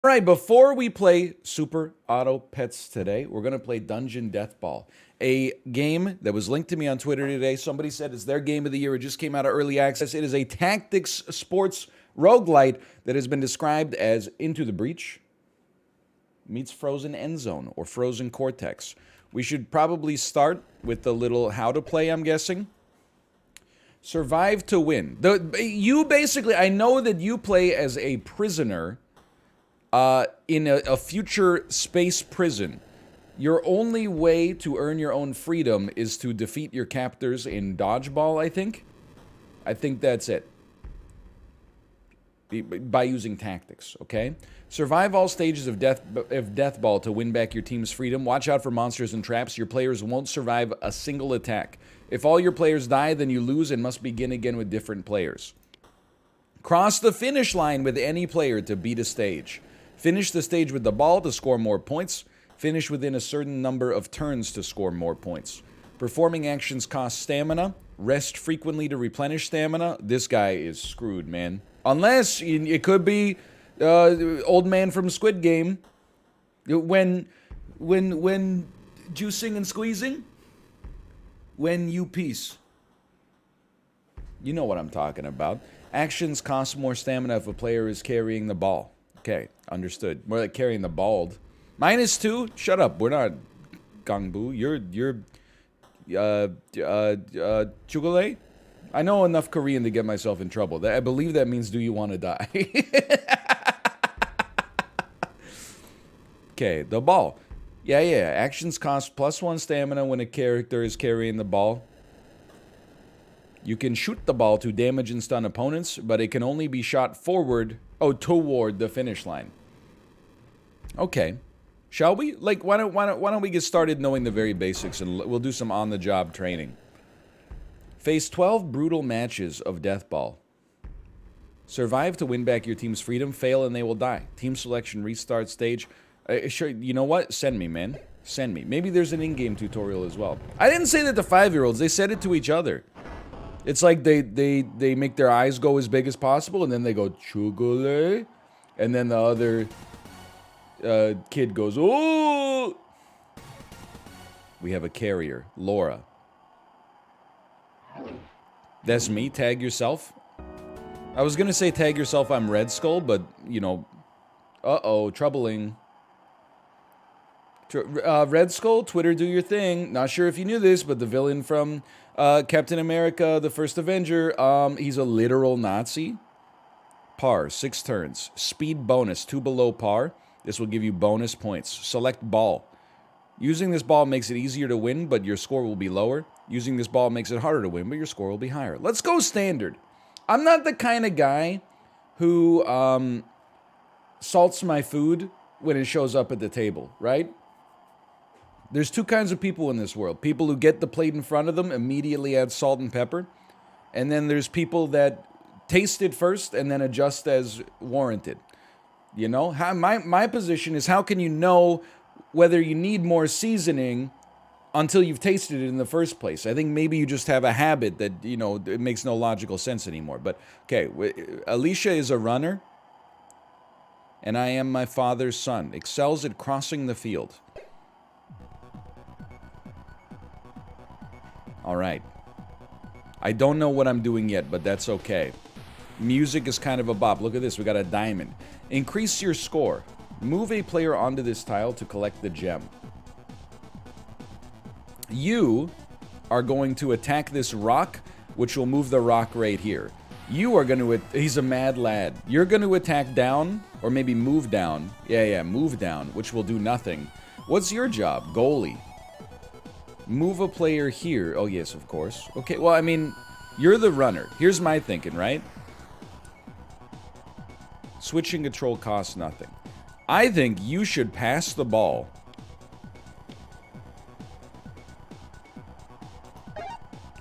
All right, before we play Super Auto Pets today, we're going to play Dungeon Deathball, a game that was linked to me on Twitter today. Somebody said it's their game of the year. It just came out of early access. It is a tactics sports roguelite that has been described as Into the Breach meets Frozen End Zone or Frozen Cortex. We should probably start with the little how to play, I'm guessing. Survive to win. You basically, I know that you play as a prisoner in a future space prison. Your only way to earn your own freedom is to defeat your captors in Dodgeball, I think. I think that's it. By using tactics, okay? Survive all stages of Deathball to win back your team's freedom. Watch out for monsters and traps. Your players won't survive a single attack. If all your players die, then you lose and must begin again with different players. Cross the finish line with any player to beat a stage. Finish the stage with the ball to score more points. Finish within a certain number of turns to score more points. Performing actions cost stamina. Rest frequently to replenish stamina. This guy is screwed, man. Unless it could be old man from Squid Game. When juicing and squeezing. When you peace. You know what I'm talking about. Actions cost more stamina if a player is carrying the ball. Okay, understood. More like carrying the bald. -2? Shut up. We're not Gangbu. You're Chugale? I know enough Korean to get myself in trouble. I believe that means do you want to die? Okay, the ball. Yeah. Actions cost +1 stamina when a character is carrying the ball. You can shoot the ball to damage and stun opponents, but it can only be shot forward, toward the finish line. Okay. Shall we? Like, why don't we get started knowing the very basics, and we'll do some on-the-job training. Face 12 brutal matches of Deathball. Survive to win back your team's freedom. Fail and they will die. Team selection restart stage. Sure, you know what? Send me, man. Send me. Maybe there's an in-game tutorial as well. I didn't say that to 5-year-olds. They said it to each other. It's like they make their eyes go as big as possible, and then they go, Chugule. And then the other kid goes, oh! We have a carrier, Laura. That's me, tag yourself. I was gonna say tag yourself, I'm Red Skull, but, you know, troubling. Red Skull, Twitter, do your thing. Not sure if you knew this, but the villain from Captain America, the First Avenger, he's a literal Nazi. Par, 6 turns. Speed bonus, 2 below par. This will give you bonus points. Select ball. Using this ball makes it easier to win, but your score will be lower. Using this ball makes it harder to win, but your score will be higher. Let's go standard. I'm not the kind of guy who salts my food when it shows up at the table, right? There's 2 kinds of people in this world. People who get the plate in front of them, immediately add salt and pepper. And then there's people that taste it first and then adjust as warranted. You know, my position is, how can you know whether you need more seasoning until you've tasted it in the first place? I think maybe you just have a habit that, you know, it makes no logical sense anymore. But, okay, Alicia is a runner, and I am my father's son. Excels at crossing the field. All right. I don't know what I'm doing yet, but that's okay. Music is kind of a bop. Look at this. We got a diamond. Increase your score. Move a player onto this tile to collect the gem. You are going to attack this rock, which will move the rock right here. You are going to... He's a mad lad. You're going to attack down, or maybe move down. Yeah, move down, which will do nothing. What's your job? Goalie. Move a player here. Oh, yes, of course. Okay, well, I mean, you're the runner. Here's my thinking, right? Switching control costs nothing. I think you should pass the ball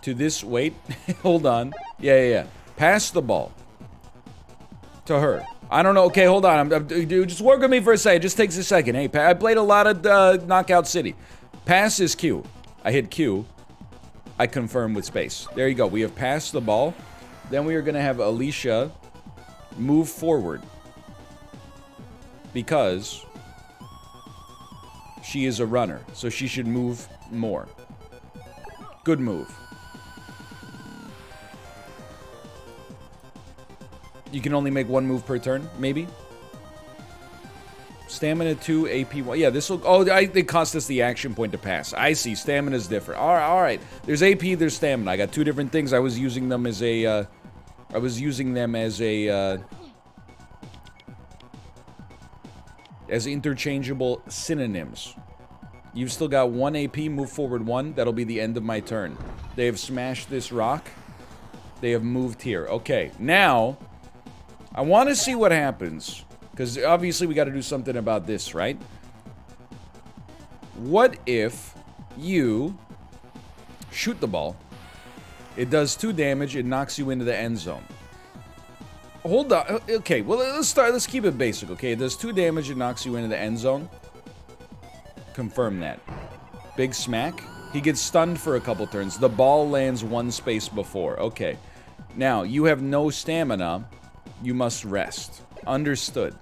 to this... Wait, hold on. Yeah. Pass the ball to her. I don't know. Okay, hold on. Dude, just work with me for a second. It just takes a second. Hey, I played a lot of Knockout City. Pass is Q. I hit Q. I confirm with space. There you go. We have passed the ball. Then we are going to have Alicia move forward. because she is a runner, so she should move more. Good move. You can only make one move per turn, maybe? Stamina 2, AP 1. Yeah, this will... Oh, it cost us the action point to pass. I see. Stamina's different. All right. There's AP, there's stamina. I got two different things. I was using them as a... as interchangeable synonyms. You've still got 1 AP, move forward 1. That'll be the end of my turn. They have smashed this rock. They have moved here. Okay, now... I want to see what happens. Because obviously we got to do something about this, right? What if you shoot the ball? It does 2 damage. It knocks you into the end zone. Hold on. Okay, well, let's keep it basic, okay? It does 2 damage. It knocks you into the end zone. Confirm that. Big smack. He gets stunned for a couple turns. The ball lands 1 space before. Okay. Now, you have no stamina. You must rest. Understood.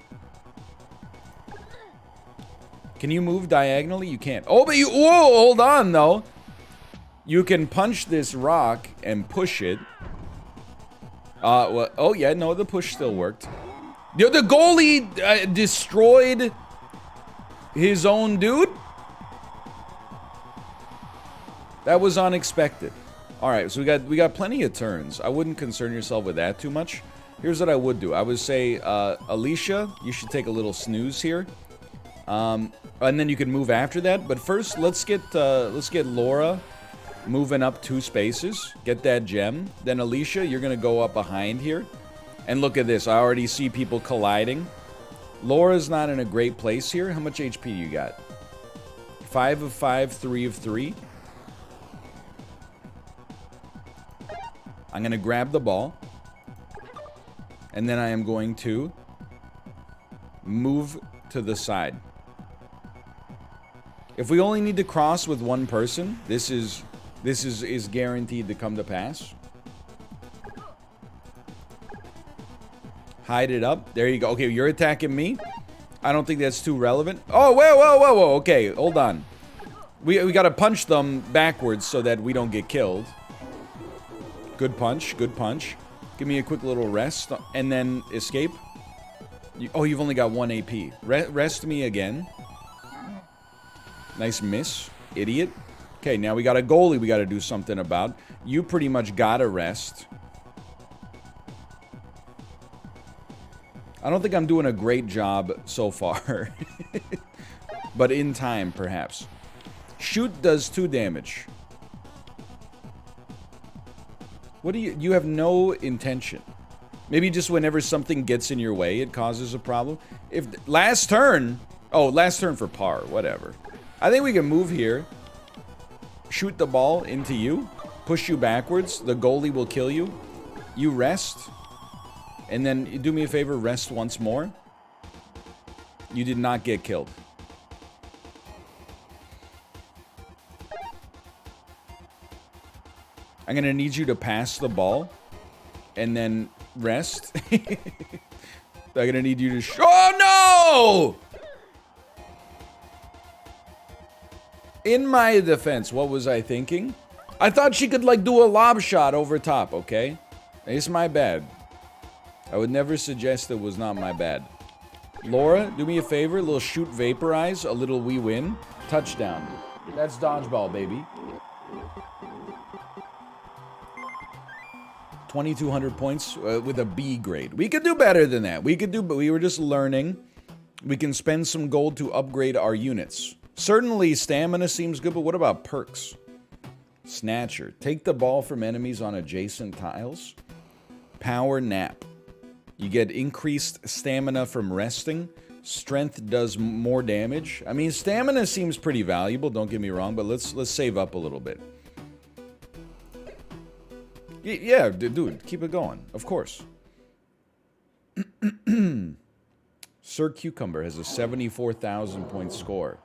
Can you move diagonally? You can't. Oh, but you... Whoa, hold on, though. You can punch this rock and push it. Well, oh, yeah, no, the push still worked. The goalie destroyed his own dude? That was unexpected. All right, so we got plenty of turns. I wouldn't concern yourself with that too much. Here's what I would do. I would say, Alicia, you should take a little snooze here. And then you can move after that. But first, let's get Laura moving up 2 spaces. Get that gem. Then Alicia, you're going to go up behind here. And look at this. I already see people colliding. Laura's not in a great place here. How much HP you got? 5 of 5, 3 of 3. I'm going to grab the ball. And then I am going to move to the side. If we only need to cross with 1 person, this is guaranteed to come to pass. Hide it up. There you go. Okay, you're attacking me. I don't think that's too relevant. Oh, whoa. Okay, hold on. We gotta punch them backwards so that we don't get killed. Good punch, good punch. Give me a quick little rest, and then escape. Oh, you've only got 1 AP. Rest me again. Nice miss, idiot. Okay, now we got a goalie we got to do something about. You pretty much got to rest. I don't think I'm doing a great job so far. But in time, perhaps. Shoot does 2 damage. What do you have no intention. Maybe just whenever something gets in your way, it causes a problem. If last turn, oh, last turn for par, whatever. I think we can move here. Shoot the ball into you. Push you backwards. The goalie will kill you. You rest. And then do me a favor, rest once more. You did not get killed. I'm going to need you to pass the ball and then rest. I'm going to need you to... Oh, no! In my defense, what was I thinking? I thought she could, like, do a lob shot over top, okay? It's my bad. I would never suggest it was not my bad. Laura, do me a favor. A little shoot vaporize. A little we win. Touchdown. That's dodgeball, baby. 2,200 points with a B grade. We could do better than that. But we were just learning. We can spend some gold to upgrade our units. Certainly, stamina seems good, but what about perks? Snatcher. Take the ball from enemies on adjacent tiles. Power nap. You get increased stamina from resting. Strength does more damage. I mean, stamina seems pretty valuable, don't get me wrong, but let's save up a little bit. Yeah, dude, keep it going. Of course. Sir Cucumber has a 74,000 point score.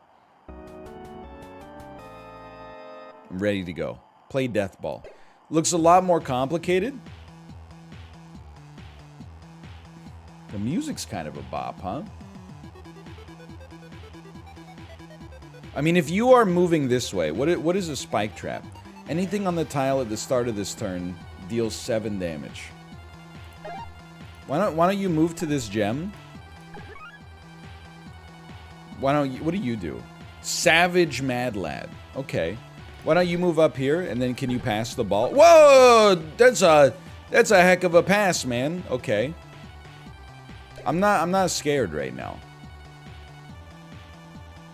I'm ready to go. Play Deathball. Looks a lot more complicated. The music's kind of a bop, huh? I mean, if you are moving this way, what is a spike trap? Anything on the tile at the start of this turn deals 7 damage. Why don't you move to this gem? What do you do? Savage Mad Lad. Okay. Why don't you move up here, and then can you pass the ball? Whoa! That's a heck of a pass, man. Okay. I'm not scared right now.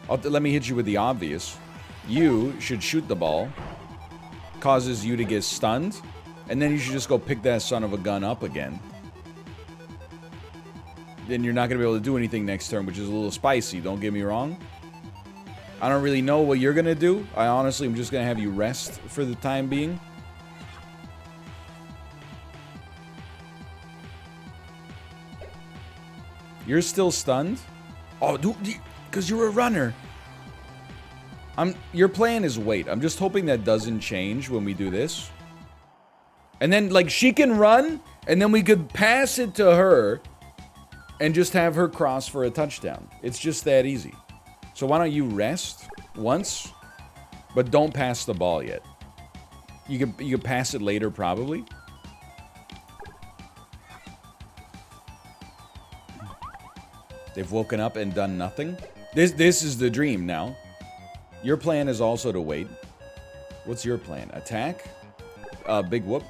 Let me hit you with the obvious. You should shoot the ball. Causes you to get stunned. And then you should just go pick that son of a gun up again. Then you're not going to be able to do anything next turn, which is a little spicy, don't get me wrong. I don't really know what you're going to do. I honestly am just going to have you rest for the time being. You're still stunned? Oh, dude, because you're a runner. Your plan is wait. I'm just hoping that doesn't change when we do this. And then, like, she can run, and then we could pass it to her and just have her cross for a touchdown. It's just that easy. So why don't you rest once, but don't pass the ball yet. You could pass it later, probably. They've woken up and done nothing. This is the dream now. Your plan is also to wait. What's your plan? Attack? Big whoop.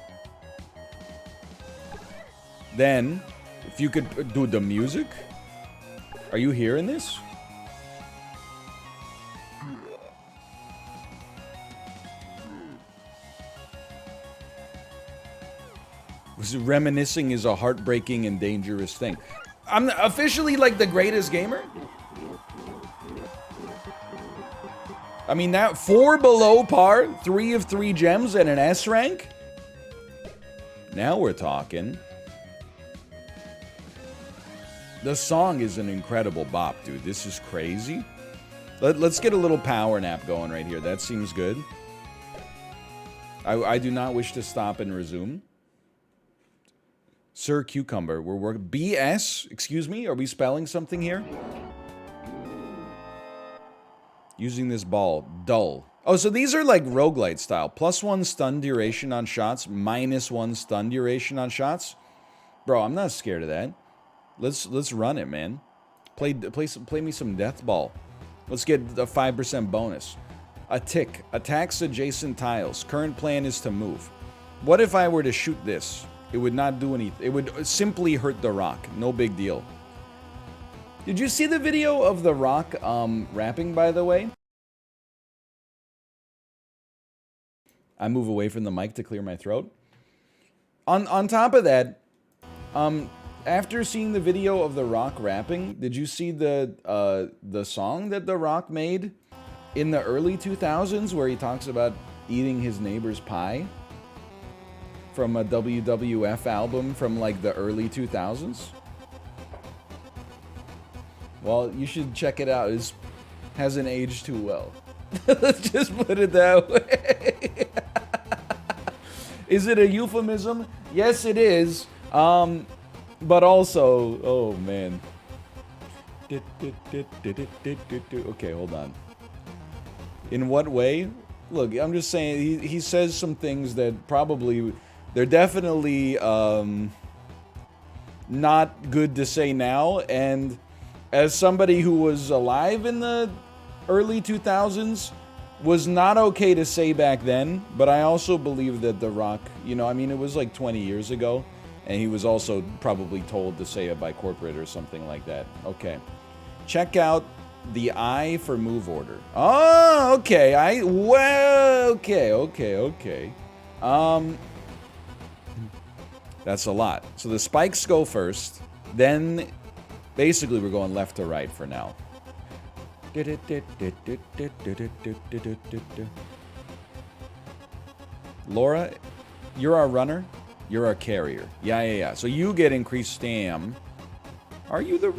Then, if you could do the music. Are you hearing this? Reminiscing is a heartbreaking and dangerous thing. I'm officially like the greatest gamer. I mean, that 4 below par, 3 of 3 gems, and an S rank? Now we're talking. The song is an incredible bop, dude. This is crazy. Let's get a little power nap going right here. That seems good. I do not wish to stop and resume. Sir Cucumber, we're working. BS? Excuse me? Are we spelling something here? Using this ball. Dull. Oh, so these are like roguelite style. +1 stun duration on shots, -1 stun duration on shots. Bro, I'm not scared of that. Let's run it, man. Play me some Deathball. Let's get a 5% bonus. A tick. Attacks adjacent tiles. Current plan is to move. What if I were to shoot this? It would not do anything. It would simply hurt the rock. No big deal. Did you see the video of the rock rapping, by the way? I move away from the mic to clear my throat. On top of that, after seeing the video of the rock rapping, did you see the song that the rock made in the early 2000s where he talks about eating his neighbor's pie? From a WWF album from like the early 2000s. Well, you should check it out. It hasn't aged too well. Let's just put it that way. Is it a euphemism? Yes, it is. But also, oh man. Okay, hold on. In what way? Look, I'm just saying he says some things that probably they're definitely not good to say now, and as somebody who was alive in the early 2000s, was not okay to say back then, but I also believe that The Rock, you know, I mean, it was like 20 years ago, and he was also probably told to say it by corporate or something like that. Okay. Check out the I for move order. Oh, okay. Okay. That's a lot. So the spikes go first, then basically we're going left to right for now. Laura, you're our runner, you're our carrier. Yeah. So you get increased stam. Are you the...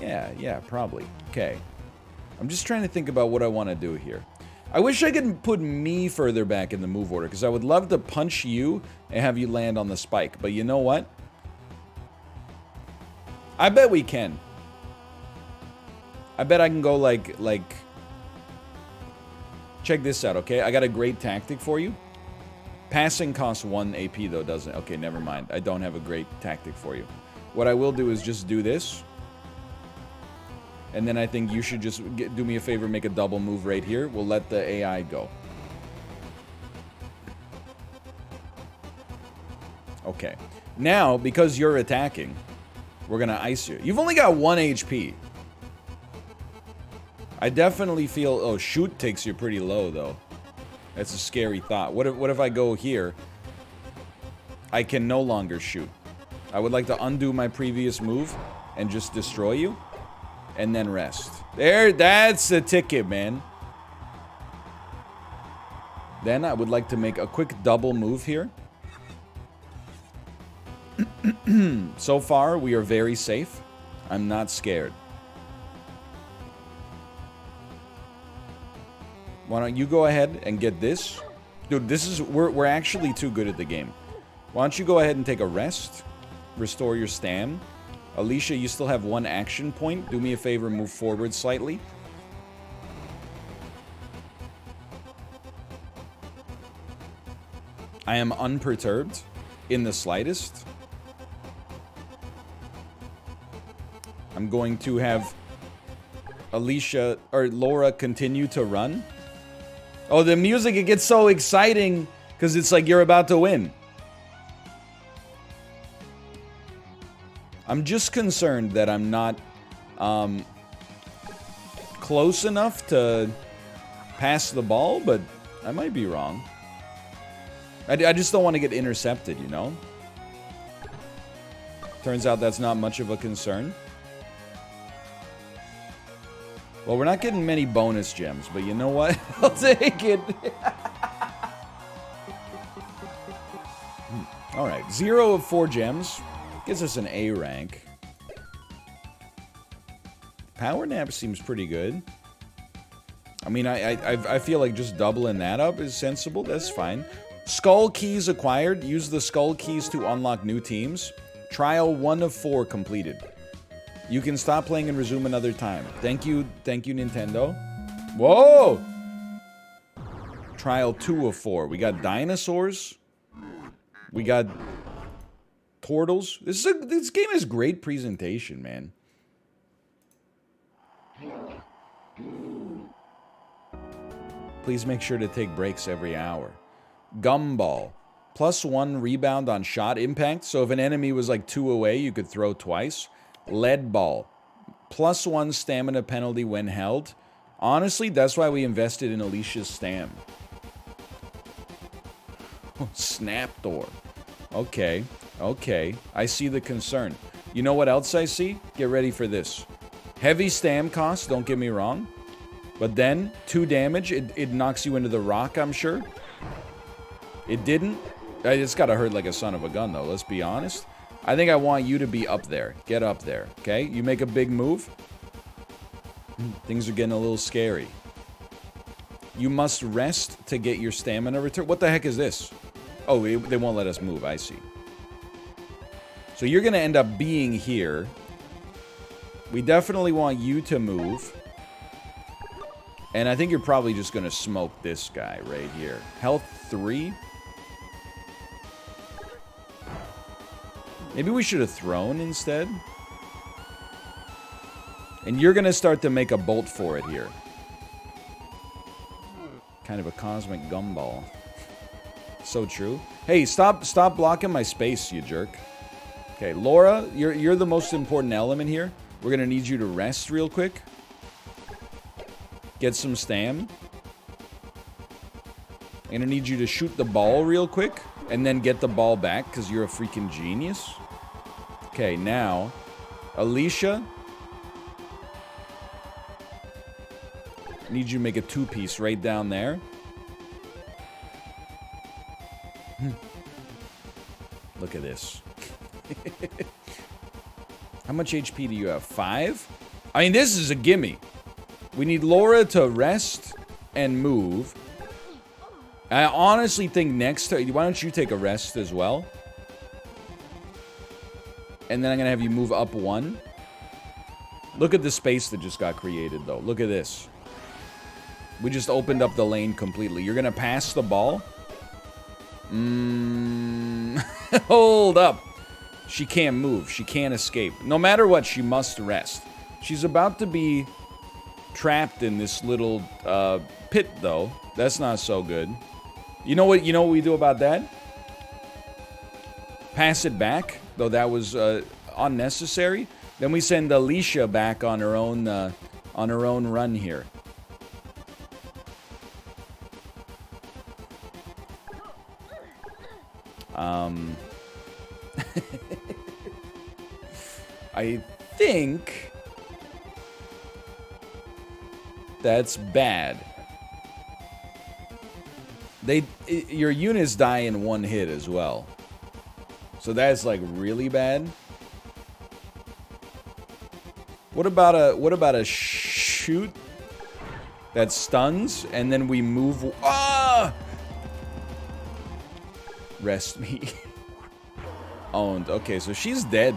Yeah, probably. Okay. I'm just trying to think about what I want to do here. I wish I could put me further back in the move order, because I would love to punch you and have you land on the spike. But you know what? I bet we can. I bet I can go like Check this out, okay? I got a great tactic for you. Passing costs 1 AP, though, doesn't it? Okay, never mind. I don't have a great tactic for you. What I will do is just do this. And then I think you should just do me a favor, make a double move right here. We'll let the AI go. Okay. Now, because you're attacking, we're going to ice you. You've only got 1 HP. I definitely feel... Oh, shoot takes you pretty low, though. That's a scary thought. What if I go here? I can no longer shoot. I would like to undo my previous move and just destroy you. And then rest. There, that's a ticket, man. Then I would like to make a quick double move here. So far, we are very safe. I'm not scared. Why don't you go ahead and get this? Dude, this is... We're actually too good at the game. Why don't you go ahead and take a rest? Restore your stam. Alicia, you still have 1 action point. Do me a favor, move forward slightly. I am unperturbed in the slightest. I'm going to have Alicia or Laura continue to run. Oh, the music, it gets so exciting because it's like you're about to win. I'm just concerned that I'm not close enough to pass the ball, but I might be wrong. I just don't want to get intercepted, you know? Turns out that's not much of a concern. Well, we're not getting many bonus gems, but you know what? I'll take it. Alright, 0 of 4 gems. Gives us an A rank. Power Nap seems pretty good. I mean, I feel like just doubling that up is sensible. That's fine. Skull keys acquired. Use the skull keys to unlock new teams. Trial 1 of 4 completed. You can stop playing and resume another time. Thank you, Nintendo. Whoa! Trial 2 of 4. We got dinosaurs. We got portals. This game has great presentation, man. Please make sure to take breaks every hour. Gumball. +1 rebound on shot impact. So if an enemy was like 2 away, you could throw twice. Lead ball. +1 stamina penalty when held. Honestly, that's why we invested in Alicia's stam. Snap door. Okay. Okay. I see the concern. You know what else I see? Get ready for this. Heavy stam cost, don't get me wrong. But then, 2 damage, it knocks you into the rock, I'm sure. It didn't. It's gotta hurt like a son of a gun, though, let's be honest. I think I want you to be up there. Get up there, okay? You make a big move. Things are getting a little scary. You must rest to get your stamina return. What the heck is this? Oh, they won't let us move, I see. So you're gonna end up being here. We definitely want you to move. And I think you're probably just gonna smoke this guy right here. Health 3. Maybe we should have thrown instead. And you're gonna start to make a bolt for it here. Kind of a cosmic gumball. So true. Hey, stop blocking my space, you jerk. Okay, Laura, you're the most important element here. We're gonna need you to rest real quick. Get some stam. I'm gonna need you to shoot the ball real quick. And then get the ball back, because you're a freaking genius. Okay, now, Alicia. I need you to make a 2-piece right down there. Look at this. How much HP do you have? 5? I mean, this is a gimme. We need Laura to rest and move. I honestly think next time... Why don't you take a rest as well? And then I'm going to have you move up 1. Look at the space that just got created, though. Look at this. We just opened up the lane completely. You're going to pass the ball? Hold up. She can't move. She can't escape. No matter what, she must rest. She's about to be trapped in this little pit, though. That's not so good. You know what we do about that? Pass it back, though that was unnecessary. Then we send Alicia back on her own run here. I think that's bad. Your units die in one hit as well. So that's like really bad. What about a shoot that stuns and then we move? Ah! Rest me. Owned. Okay, so she's dead.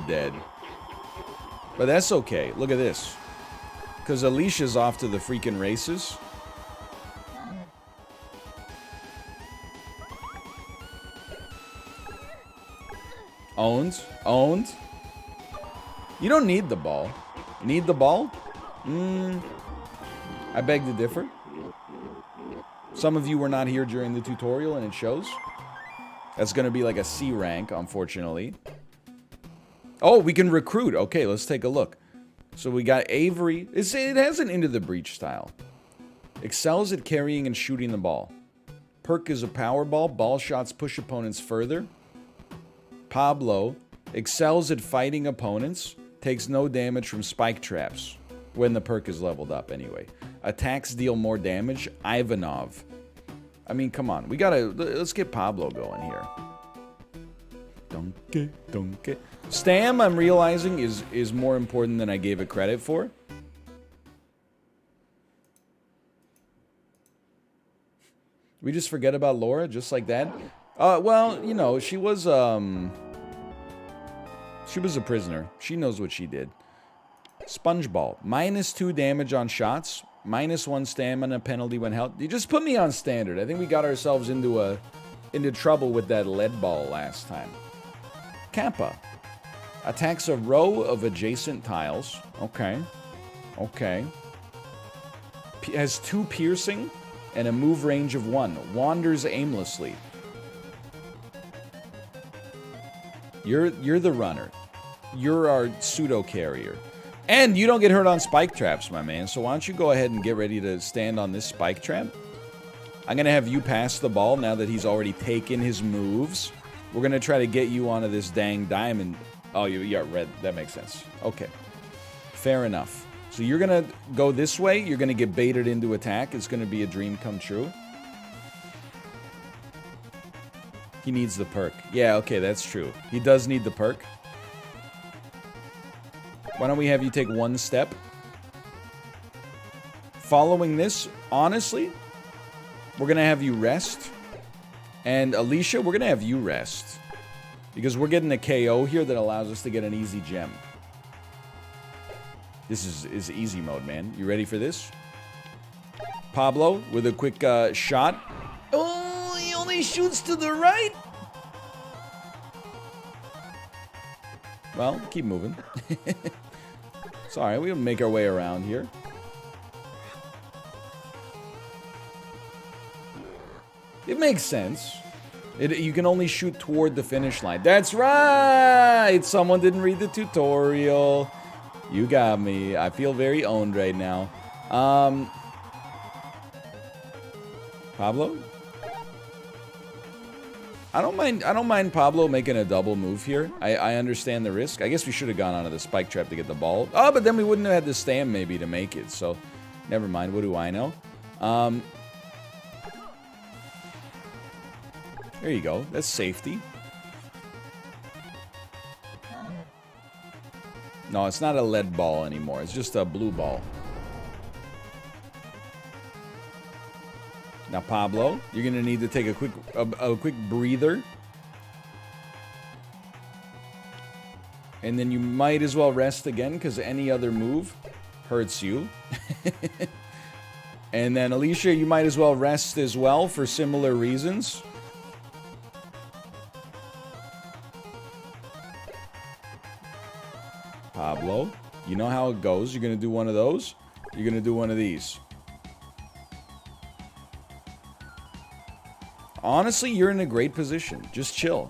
But that's okay. Look at this. Because Alicia's off to the freaking races. Owned. You don't need the ball. Need the ball? I beg to differ. Some of you were not here during the tutorial and it shows. That's going to be like a C rank, unfortunately. Oh, we can recruit. Okay, let's take a look. So we got Avery. It has an Into the Breach style. Excels at carrying and shooting the ball. Perk is a power ball. Ball shots push opponents further. Pablo excels at fighting opponents. Takes no damage from spike traps. When the perk is leveled up, anyway. Attacks deal more damage. Ivanov. I mean, come on. Let's get Pablo going here. Donkey. Stam, I'm realizing, is more important than I gave it credit for. We just forget about Laura, just like that? Well, you know, she was a prisoner. She knows what she did. Spongeball. -2 damage on shots. -1 stamina penalty when health. You just put me on standard. I think we got ourselves into trouble with that lead ball last time. Kappa. Attacks a row of adjacent tiles. Okay. Has 2 piercing and a move range of 1. Wanders aimlessly. You're the runner. You're our pseudo carrier. And you don't get hurt on spike traps, my man. So why don't you go ahead and get ready to stand on this spike trap? I'm going to have you pass the ball now that he's already taken his moves. We're going to try to get you onto this dang diamond. Oh, you're red. That makes sense. Okay. Fair enough. So you're going to go this way. You're going to get baited into attack. It's going to be a dream come true. He needs the perk. Yeah, okay, that's true. He does need the perk. Why don't we have you take 1 step? Following this, honestly, we're going to have you rest. And Alicia, we're going to have you rest. Because we're getting a KO here that allows us to get an easy gem. This is easy mode, man. You ready for this? Pablo with a quick shot. Oh, he only shoots to the right. Well, keep moving. It's alright, we'll make our way around here. It makes sense. You can only shoot toward the finish line. That's right! Someone didn't read the tutorial. You got me. I feel very owned right now. Pablo? I don't mind Pablo making a double move here. I understand the risk. I guess we should have gone onto the spike trap to get the ball. Oh, but then we wouldn't have had the stam maybe to make it. So, never mind. What do I know? There you go. That's safety. No, it's not a lead ball anymore. It's just a blue ball. Now, Pablo, you're going to need to take a quick breather. And then you might as well rest again, because any other move hurts you. And then, Alicia, you might as well rest as well for similar reasons. Pablo, you know how it goes. You're going to do one of those. You're going to do one of these. Honestly, you're in a great position. Just chill.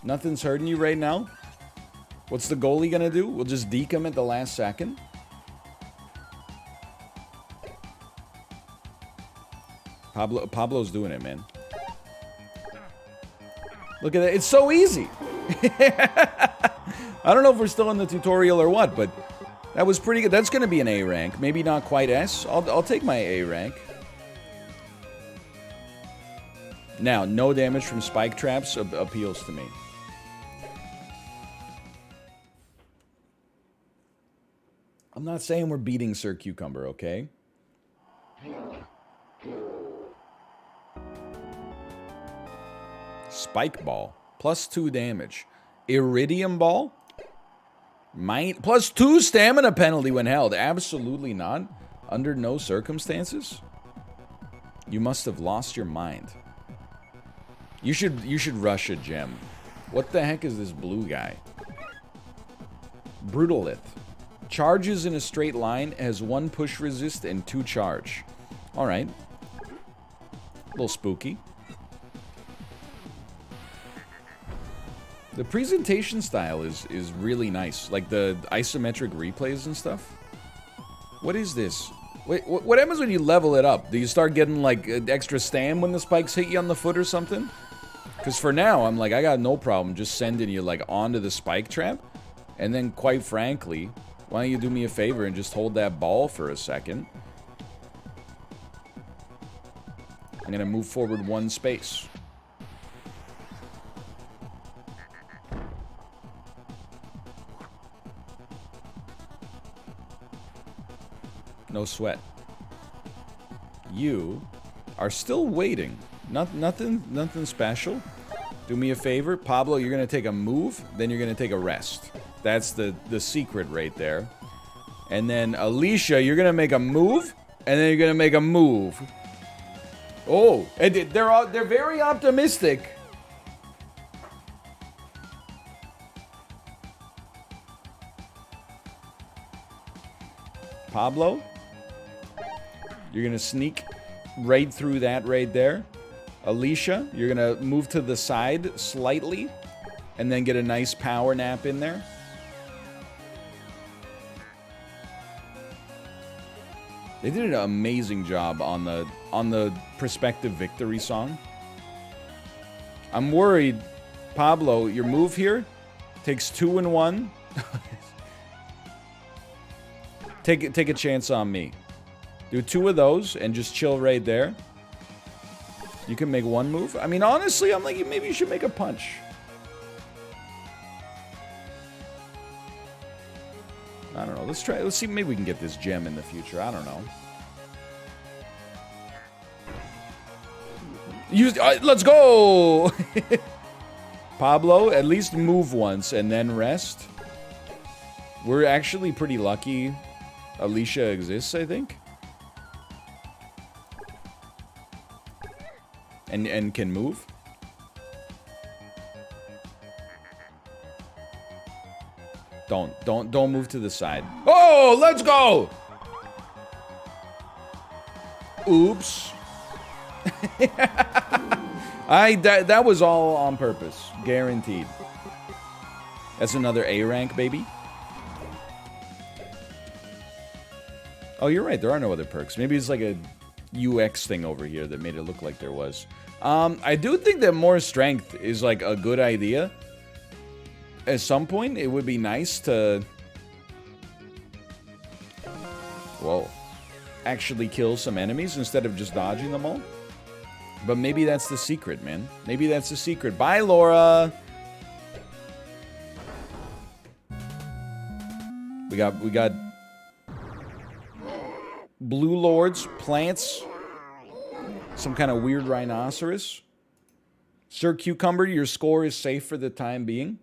Nothing's hurting you right now. What's the goalie going to do? We'll just deke him at the last second. Pablo's doing it, man. Look at that. It's so easy. I don't know if we're still in the tutorial or what, but that was pretty good. That's going to be an A rank. Maybe not quite S. I'll take my A rank. Now, no damage from spike traps appeals to me. I'm not saying we're beating Sir Cucumber, okay? Spike Ball. +2 damage. Iridium Ball. +2 stamina penalty when held. Absolutely not. Under no circumstances. You must have lost your mind. You should rush a gem. What the heck is this blue guy? Brutalith. Charges in a straight line, has 1 push resist and 2 charge. Alright. A little spooky. The presentation style is really nice. Like the isometric replays and stuff. What is this? Wait, what happens when you level it up? Do you start getting like extra stam when the spikes hit you on the foot or something? Because for now, I'm like, I got no problem just sending you like onto the spike trap. And then quite frankly, why don't you do me a favor and just hold that ball for a second? I'm going to move forward 1 space. No sweat. You are still waiting. Nothing special. Do me a favor. Pablo, you're going to take a move, then you're going to take a rest. That's the secret right there. And then, Alicia, you're going to make a move, and then you're going to make a move. Oh, and they're very optimistic. Pablo, you're going to sneak right through that right there. Alicia, you're going to move to the side slightly and then get a nice power nap in there. They did an amazing job on the prospective victory song. I'm worried, Pablo, your move here takes 2 in 1. Take a chance on me. Do 2 of those and just chill right there. You can make 1 move. I mean, honestly, I'm like, maybe you should make a punch. I don't know. Let's try. Let's see. Maybe we can get this gem in the future. I don't know. Let's go! Pablo, at least move once and then rest. We're actually pretty lucky Alicia exists, I think. And can move. Don't move to the side. Oh, let's go! Oops. That was all on purpose. Guaranteed. That's another A rank, baby. Oh, you're right. There are no other perks. Maybe it's like a UX thing over here that made it look like there was. I do think that more strength is like a good idea. At some point, it would be nice to... Whoa. Actually kill some enemies instead of just dodging them all. But maybe that's the secret, man. Maybe that's the secret. Bye, Laura! We got... Blue Lords, plants... Some kind of weird rhinoceros. Sir Cucumber, your score is safe for the time being.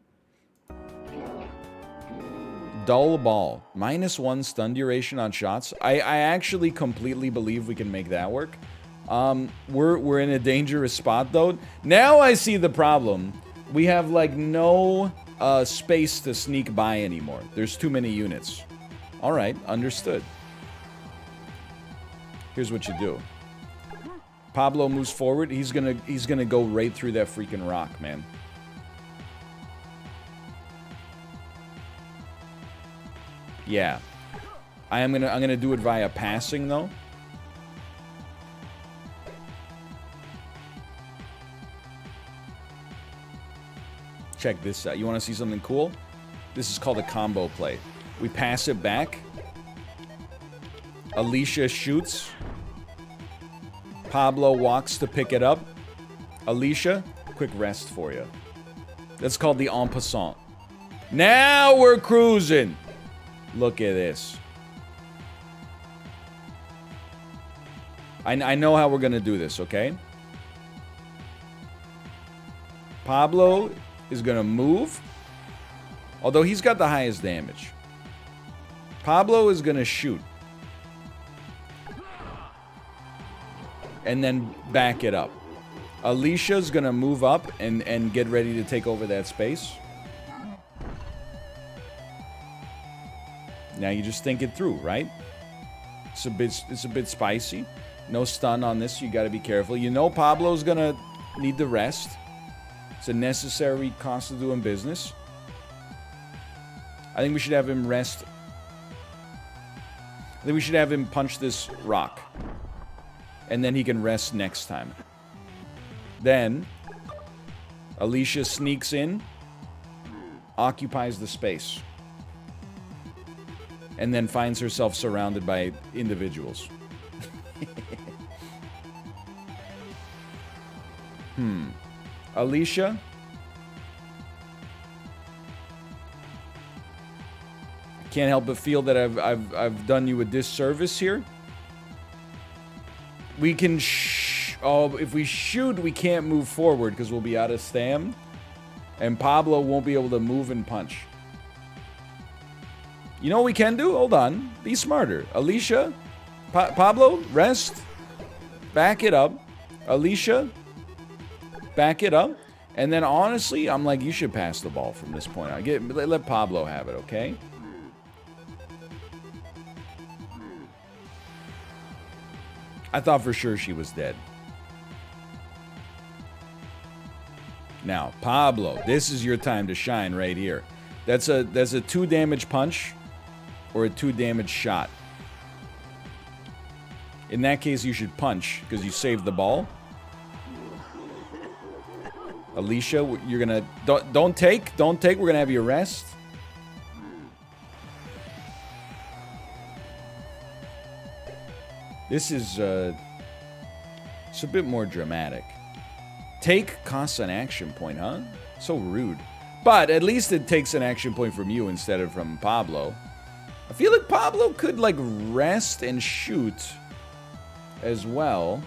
Dull ball. -1 stun duration on shots. I actually completely believe we can make that work. We're in a dangerous spot, though. Now I see the problem. We have, like, no space to sneak by anymore. There's too many units. All right, understood. Here's what you do. Pablo moves forward. He's gonna go right through that freaking rock, man. Yeah. I'm gonna do it via passing, though. Check this out. You want to see something cool? This is called a combo play. We pass it back. Alicia shoots. Pablo walks to pick it up. Alicia, quick rest for you. That's called the en passant. Now we're cruising. Look at this. I know how we're going to do this, okay? Pablo is going to move. Although he's got the highest damage. Pablo is going to shoot. And then back it up. Alicia's going to move up and get ready to take over that space. Now you just think it through, right? It's a bit spicy. No stun on this. You got to be careful. You know Pablo's going to need the rest. It's a necessary cost of doing business. I think we should have him rest. I think we should have him punch this rock. And then he can rest next time. Then, Alicia sneaks in, occupies the space, and then finds herself surrounded by individuals. Alicia? Can't help but feel that I've done you a disservice here. We can if we shoot, we can't move forward because we'll be out of stam. And Pablo won't be able to move and punch. You know what we can do? Hold on. Be smarter. Alicia? Pablo, rest. Back it up. Alicia? Back it up. And then honestly, I'm like, you should pass the ball from this point on. Let Pablo have it, okay? I thought for sure she was dead. Now, Pablo, this is your time to shine right here. That's a 2 damage punch or a 2 damage shot. In that case, you should punch because you saved the ball. Alicia, you're gonna don't take. We're gonna have you rest. This is it's a bit more dramatic. Take costs an action point, huh? So rude. But at least it takes an action point from you instead of from Pablo. I feel like Pablo could, like, rest and shoot as well.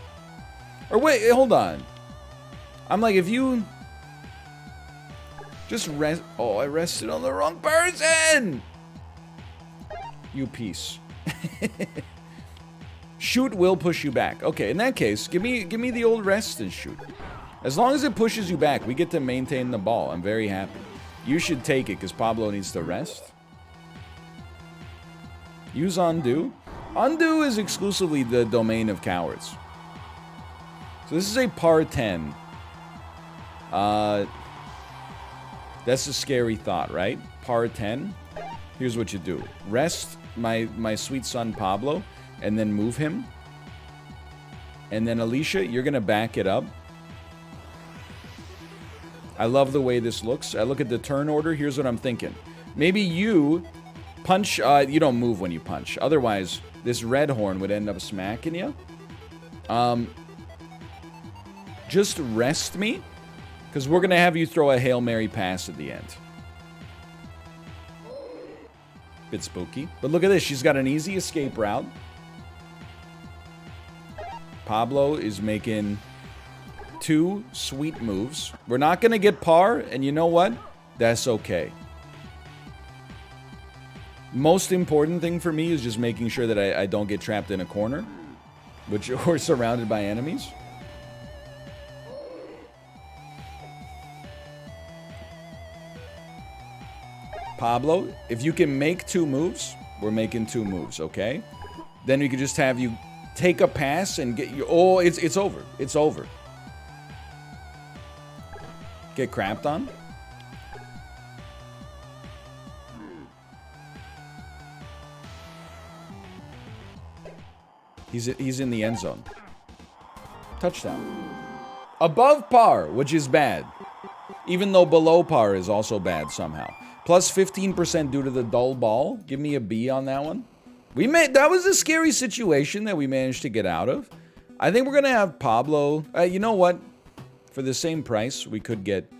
Or wait, hold on. I'm like, if you just rest... Oh, I rested on the wrong person! You piece. Shoot will push you back. Okay, in that case, give me the old rest and shoot. As long as it pushes you back, we get to maintain the ball. I'm very happy. You should take it because Pablo needs to rest. Use undo. Undo is exclusively the domain of cowards. So this is a par 10. That's a scary thought, right? Par 10. Here's what you do. Rest my sweet son Pablo and then move him. And then Alicia, you're going to back it up. I love the way this looks. I look at the turn order. Here's what I'm thinking. Maybe you punch... you don't move when you punch. Otherwise, this red horn would end up smacking you. Just rest me. Because we're going to have you throw a Hail Mary pass at the end. Bit spooky. But look at this. She's got an easy escape route. Pablo is making 2 sweet moves. We're not going to get par, and you know what? That's okay. Most important thing for me is just making sure that I don't get trapped in a corner, or surrounded by enemies. Pablo, if you can make 2 moves, we're making 2 moves, okay? Then we could just have you take a pass and get you... Oh, it's over. It's over. Get crapped on. He's in the end zone. Touchdown. Above par, which is bad. Even though below par is also bad somehow. Plus 15% due to the dull ball. Give me a B on that one. That was a scary situation that we managed to get out of. I think we're gonna have Pablo. You know what? For the same price, we could get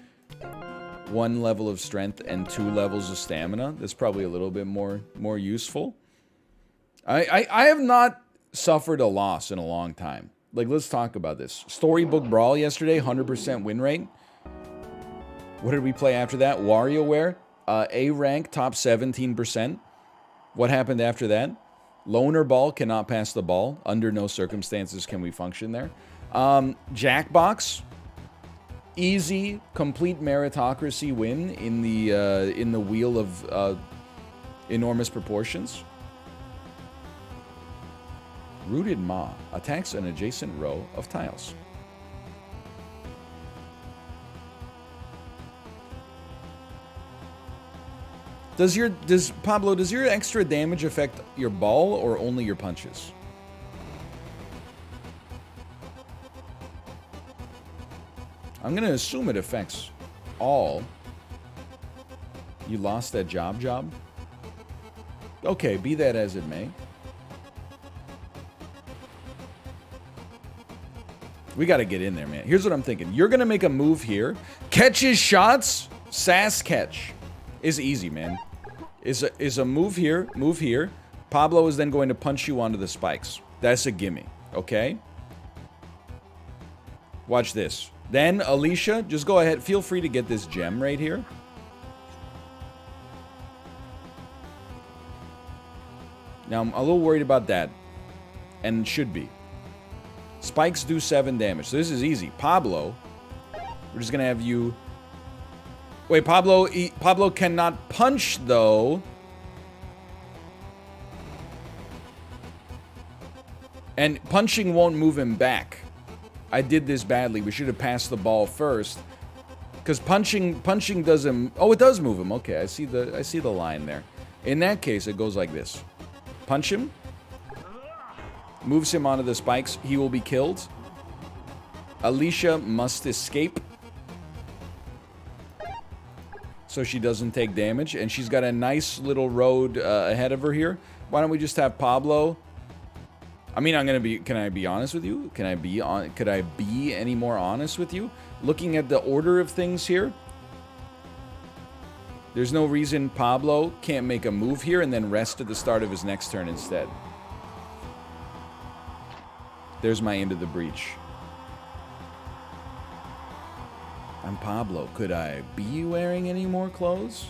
1 level of strength and 2 levels of stamina. That's probably a little bit more useful. I have not suffered a loss in a long time. Like, let's talk about this. Storybook Brawl yesterday, 100% win rate. What did we play after that? WarioWare, A rank, top 17%. What happened after that? Loner Ball, cannot pass the ball. Under no circumstances can we function there. Jackbox, easy, complete meritocracy win in the wheel of enormous proportions. Rooted Maw attacks an adjacent row of tiles. Pablo, does your extra damage affect your ball or only your punches? I'm gonna assume it affects all. You lost that job? Okay, be that as it may. We gotta get in there, man. Here's what I'm thinking. You're gonna make a move here. Catch his shots. Sass catch. Is easy, man. Is a move here, move here. Pablo is then going to punch you onto the spikes. That's a gimme, okay? Watch this. Then, Alicia, just go ahead. Feel free to get this gem right here. Now, I'm a little worried about that. And should be. Spikes do 7 damage. So this is easy. Pablo, we're just going to have you... Wait, Pablo cannot punch, though. And punching won't move him back. I did this badly. We should have passed the ball first. Because punching doesn't... Oh, it does move him. Okay, I see the line there. In that case, it goes like this. Punch him. Moves him onto the spikes. He will be killed. Alicia must escape. So she doesn't take damage. And she's got a nice little road ahead of her here. Why don't we just have Pablo... I mean, can I be honest with you? Could I be any more honest with you? Looking at the order of things here, there's no reason Pablo can't make a move here and then rest at the start of his next turn instead. There's my Into the Breach. I'm Pablo. Could I be wearing any more clothes?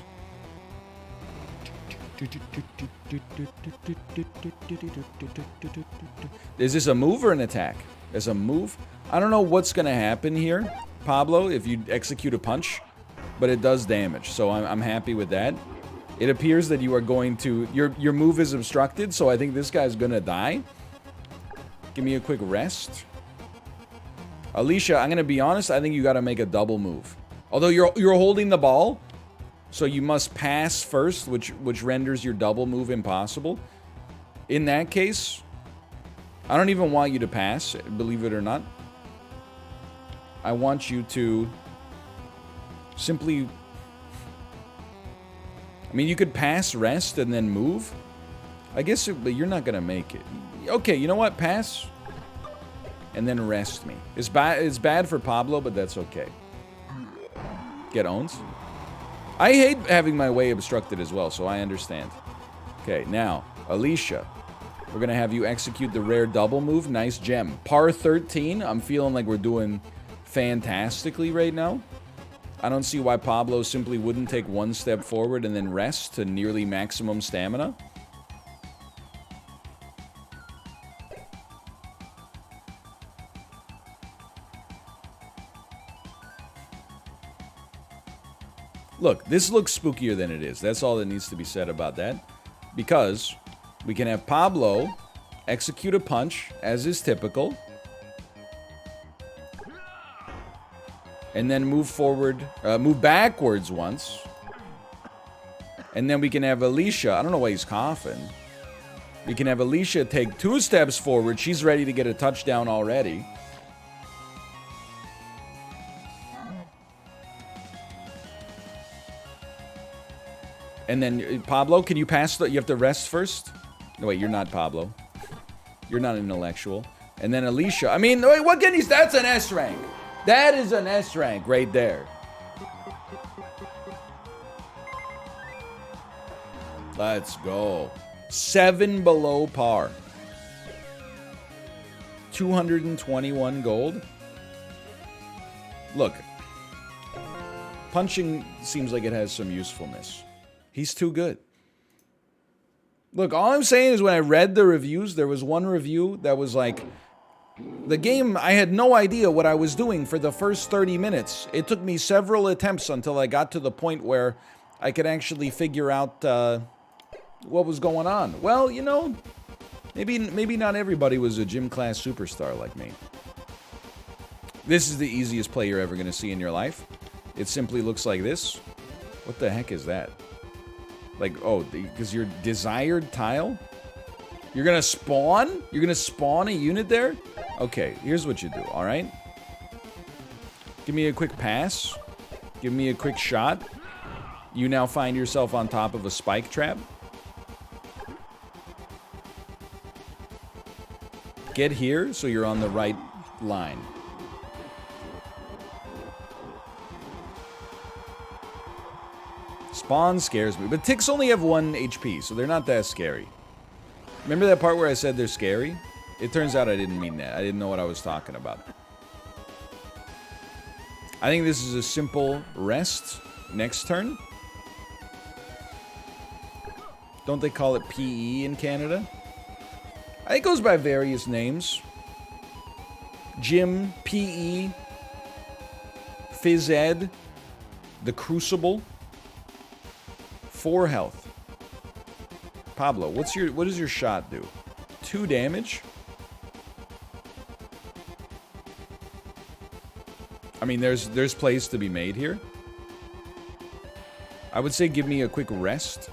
Is this a move or an attack? As a move? I don't know what's going to happen here, Pablo, if you execute a punch, but it does damage, so I'm happy with that. It appears that you are going to... Your move is obstructed, so I think this guy's going to die. Give me a quick rest. Alicia, I'm going to be honest, I think you got to make a double move. Although you're holding the ball... So you must pass first, which renders your double move impossible. In that case, I don't even want you to pass, believe it or not. I want you to simply... I mean, you could pass, rest, and then move. I guess, but you're not going to make it. Okay, you know what? Pass, and then rest me. It's bad for Pablo, but that's okay. Get owns. I hate having my way obstructed as well, so I understand. Okay, now, Alicia. We're going to have you execute the rare double move. Nice gem. Par 13. I'm feeling like we're doing fantastically right now. I don't see why Pablo simply wouldn't take one step forward and then rest to nearly maximum stamina. Look, this looks spookier than it is. That's all that needs to be said about that. Because we can have Pablo execute a punch, as is typical. And then move forward, move backwards once. And then we can have Alicia, I don't know why he's coughing. We can have Alicia take 2 steps forward. She's ready to get a touchdown already. And then, Pablo, can you pass the... You have to rest first? No, wait, you're not Pablo. You're not an intellectual. And then Alicia... I mean, wait, what can he... That's an S rank. That is an S rank right there. Let's go. 7 below par. 221 gold. Look. Punching seems like it has some usefulness. He's too good. Look, all I'm saying is when I read the reviews, there was one review that was like, the game, I had no idea what I was doing for the first 30 minutes. It took me several attempts until I got to the point where I could actually figure out what was going on. Well, you know, maybe not everybody was a gym class superstar like me. This is the easiest play you're ever going to see in your life. It simply looks like this. What the heck is that? Like, oh, because your desired tile? You're gonna spawn? You're gonna spawn a unit there? Okay, here's what you do, alright? Give me a quick pass. Give me a quick shot. You now find yourself on top of a spike trap. Get here so you're on the right line. Spawn scares me, but ticks only have 1 HP, so they're not that scary. Remember that part where I said they're scary? It turns out I didn't mean that. I didn't know what I was talking about. I think this is a simple rest next turn. Don't they call it PE in Canada? I think it goes by various names. Gym, PE, Phys Ed, the Crucible. 4 health. Pablo, what does your shot do? 2 damage? I mean, there's plays to be made here. I would say give me a quick rest.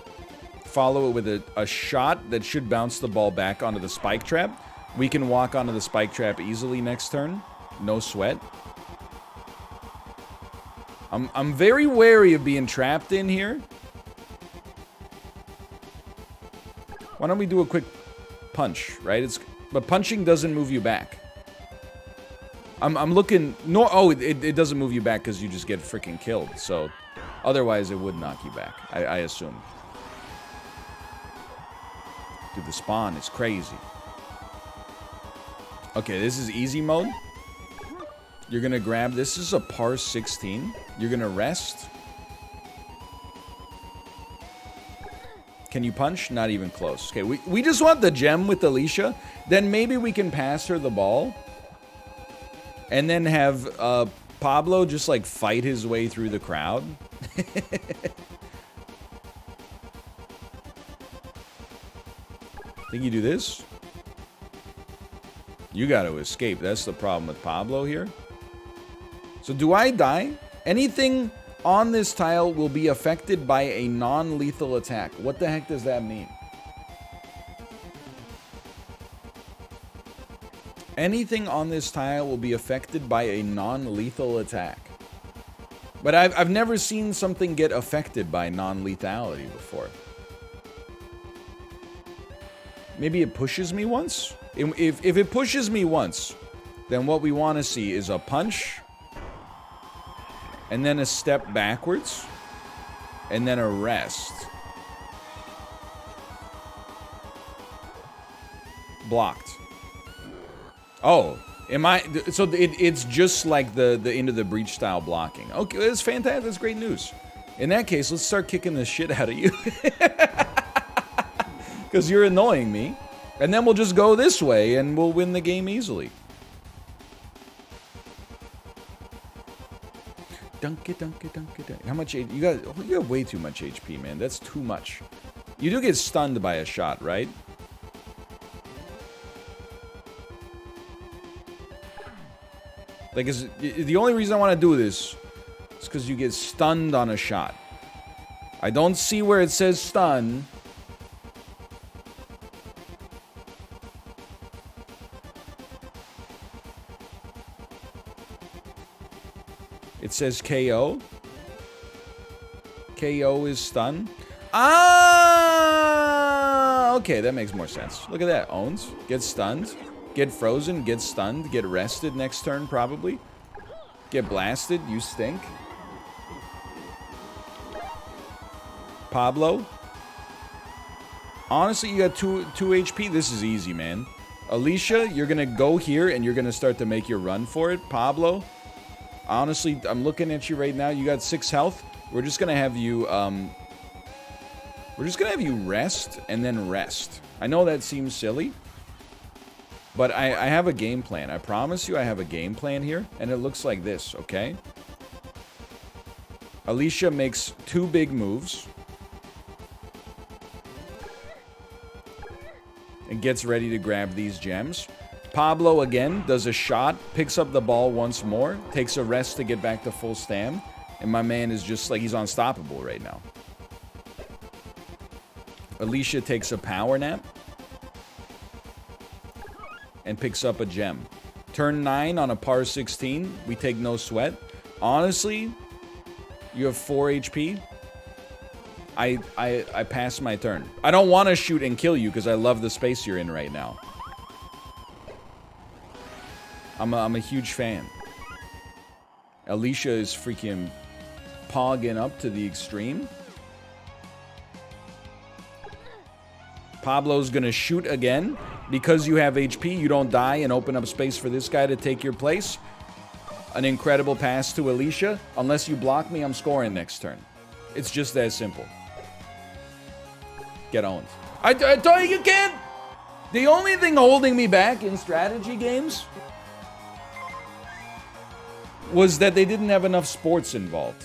Follow it with a shot that should bounce the ball back onto the spike trap. We can walk onto the spike trap easily next turn. No sweat. I'm very wary of being trapped in here. Why don't we do a quick punch, right? But punching doesn't move you back. I'm looking... No, oh, it doesn't move you back because you just get freaking killed. So, otherwise it would knock you back, I assume. Dude, the spawn is crazy. Okay, this is easy mode. You're gonna grab... This is a par 16. You're gonna rest. Can you punch? Not even close. Okay, we just want the gem with Alicia. Then maybe we can pass her the ball. And then have Pablo just like fight his way through the crowd. Think you do this? You got to escape. That's the problem with Pablo here. So do I die? Anything on this tile will be affected by a non-lethal attack. What the heck does that mean? Anything on this tile will be affected by a non-lethal attack. But I've never seen something get affected by non-lethality before. Maybe it pushes me once? If it pushes me once, then what we want to see is a punch, and then a step backwards, and then a rest. Blocked. Oh, Am I... So it's just like the Into the Breach style blocking. Okay, that's fantastic. That's great news. In that case, let's start kicking the shit out of you. Because you're annoying me. And then we'll just go this way, and we'll win the game easily. Dunk it, dunk it, dunk it, dunk it. How much... You got way too much HP, man. That's too much. You do get stunned by a shot, right? Like, the only reason I want to do this is because you get stunned on a shot. I don't see where it says stun. It says KO. KO is stun. Ah! Okay, that makes more sense. Look at that. Owns. Get stunned. Get frozen. Get stunned. Get rested next turn, probably. Get blasted. You stink. Pablo. Honestly, you got 2 HP. This is easy, man. Alicia, you're going to go here, and you're going to start to make your run for it. Pablo. Honestly, I'm looking at you right now. You got 6 health. We're just gonna have you, rest and then rest. I know that seems silly, but I have a game plan. I promise you I have a game plan here, and it looks like this, okay? Alicia makes 2 big moves. And gets ready to grab these gems. Pablo, again, does a shot, picks up the ball once more, takes a rest to get back to full stam, and my man is just like, he's unstoppable right now. Alicia takes a power nap and picks up a gem. Turn 9 on a par 16, we take no sweat. Honestly, you have 4 HP. I pass my turn. I don't want to shoot and kill you because I love the space you're in right now. I'm a huge fan. Alicia is freaking pogging up to the extreme. Pablo's gonna shoot again. Because you have HP, you don't die and open up space for this guy to take your place. An incredible pass to Alicia. Unless you block me, I'm scoring next turn. It's just that simple. Get owned. I told you can't! The only thing holding me back in strategy games was that they didn't have enough sports involved.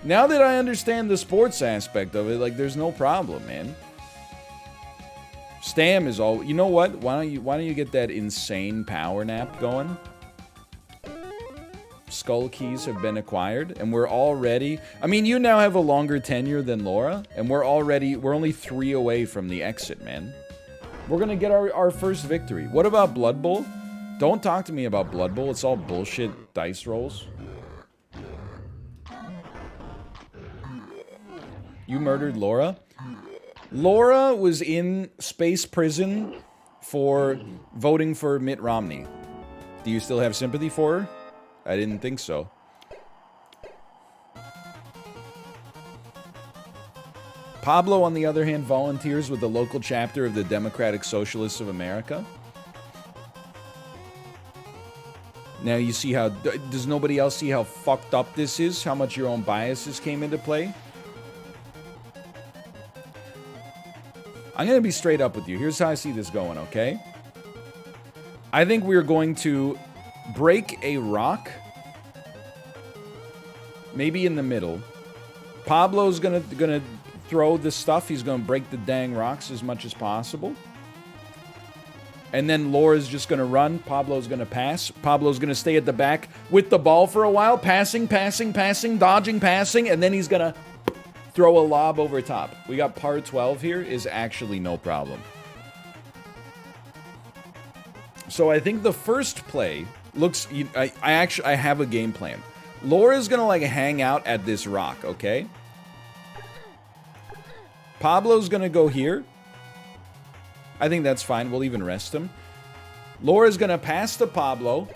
Now that I understand the sports aspect of it, like, there's no problem, man. Stam is all... You know what? Why don't you get that insane power nap going? Skull keys have been acquired, and we're already... I mean, you now have a longer tenure than Laura, and we're only 3 away from the exit, man. We're gonna get our first victory. What about Blood Bowl? Don't talk to me about Blood Bowl. It's all bullshit dice rolls. You murdered Laura? Laura was in space prison for voting for Mitt Romney. Do you still have sympathy for her? I didn't think so. Pablo, on the other hand, volunteers with the local chapter of the Democratic Socialists of America. Now you see how... Does nobody else see how fucked up this is? How much your own biases came into play? I'm going to be straight up with you. Here's how I see this going, okay? I think we're going to break a rock. Maybe in the middle. Pablo's gonna throw this stuff. He's gonna break the dang rocks as much as possible. And then Laura's just gonna run. Pablo's gonna pass. Pablo's gonna stay at the back with the ball for a while. Passing, passing, passing, dodging, passing. And then he's gonna throw a lob over top. We got par 12 here. Is actually no problem. So I think the first play looks... I have a game plan. Laura's gonna, like, hang out at this rock, okay? Pablo's gonna go here. I think that's fine. We'll even rest him. Laura's gonna pass to Pablo.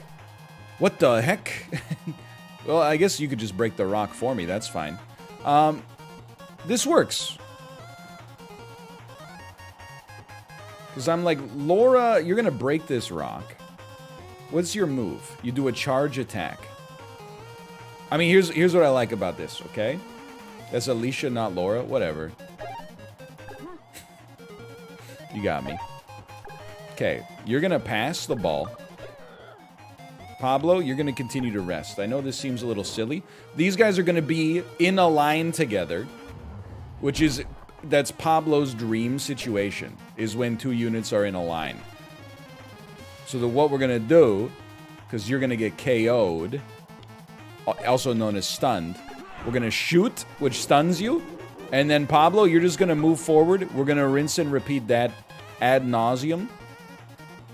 What the heck? Well, I guess you could just break the rock for me. That's fine. This works. Because I'm like, Laura, you're gonna break this rock. What's your move? You do a charge attack. I mean, here's what I like about this, okay? That's Alicia, not Laura. Whatever. You got me. Okay, you're gonna pass the ball. Pablo, you're gonna continue to rest. I know this seems a little silly. These guys are gonna be in a line together, which is, that's Pablo's dream situation, is when 2 units are in a line. So what we're gonna do, because you're gonna get KO'd, also known as stunned, we're gonna shoot, which stuns you, and then Pablo, you're just gonna move forward. We're gonna rinse and repeat that ad nauseum.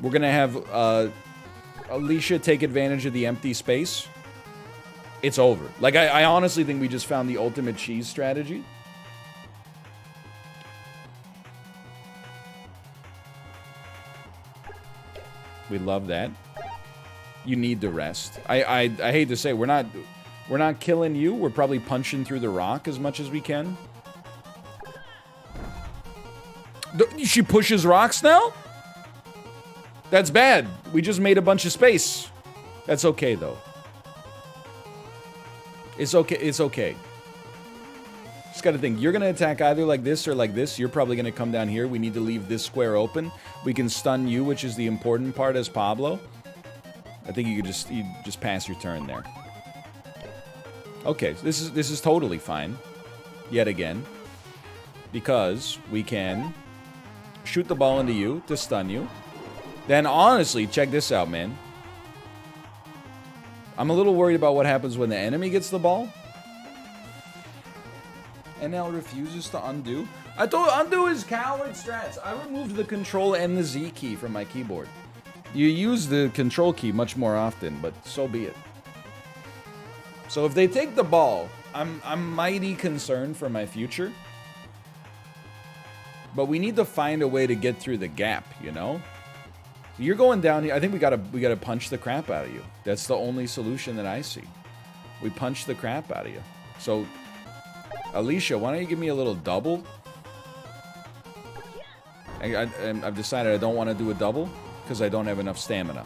We're gonna have Alicia take advantage of the empty space. It's over. Like, I honestly think we just found the ultimate cheese strategy. We love that. You need the rest. I hate to say, we're not killing you. We're probably punching through the rock as much as we can. She pushes rocks now? That's bad. We just made a bunch of space. That's okay, though. It's okay. It's okay. Just gotta think. You're gonna attack either like this or like this. You're probably gonna come down here. We need to leave this square open. We can stun you, which is the important part as Pablo. I think you could just pass your turn there. Okay, so this is totally fine. Yet again. Because we can shoot the ball into you to stun you. Then honestly, check this out, man. I'm a little worried about what happens when the enemy gets the ball. NL refuses to undo. I told undo is coward strats. I removed the control and the Z key from my keyboard. You use the control key much more often, but so be it. So if they take the ball, I'm mighty concerned for my future. But we need to find a way to get through the gap, you know? You're going down here. I think we gotta punch the crap out of you. That's the only solution that I see. We punch the crap out of you. So, Alicia, why don't you give me a little double? I've decided I don't want to do a double because I don't have enough stamina.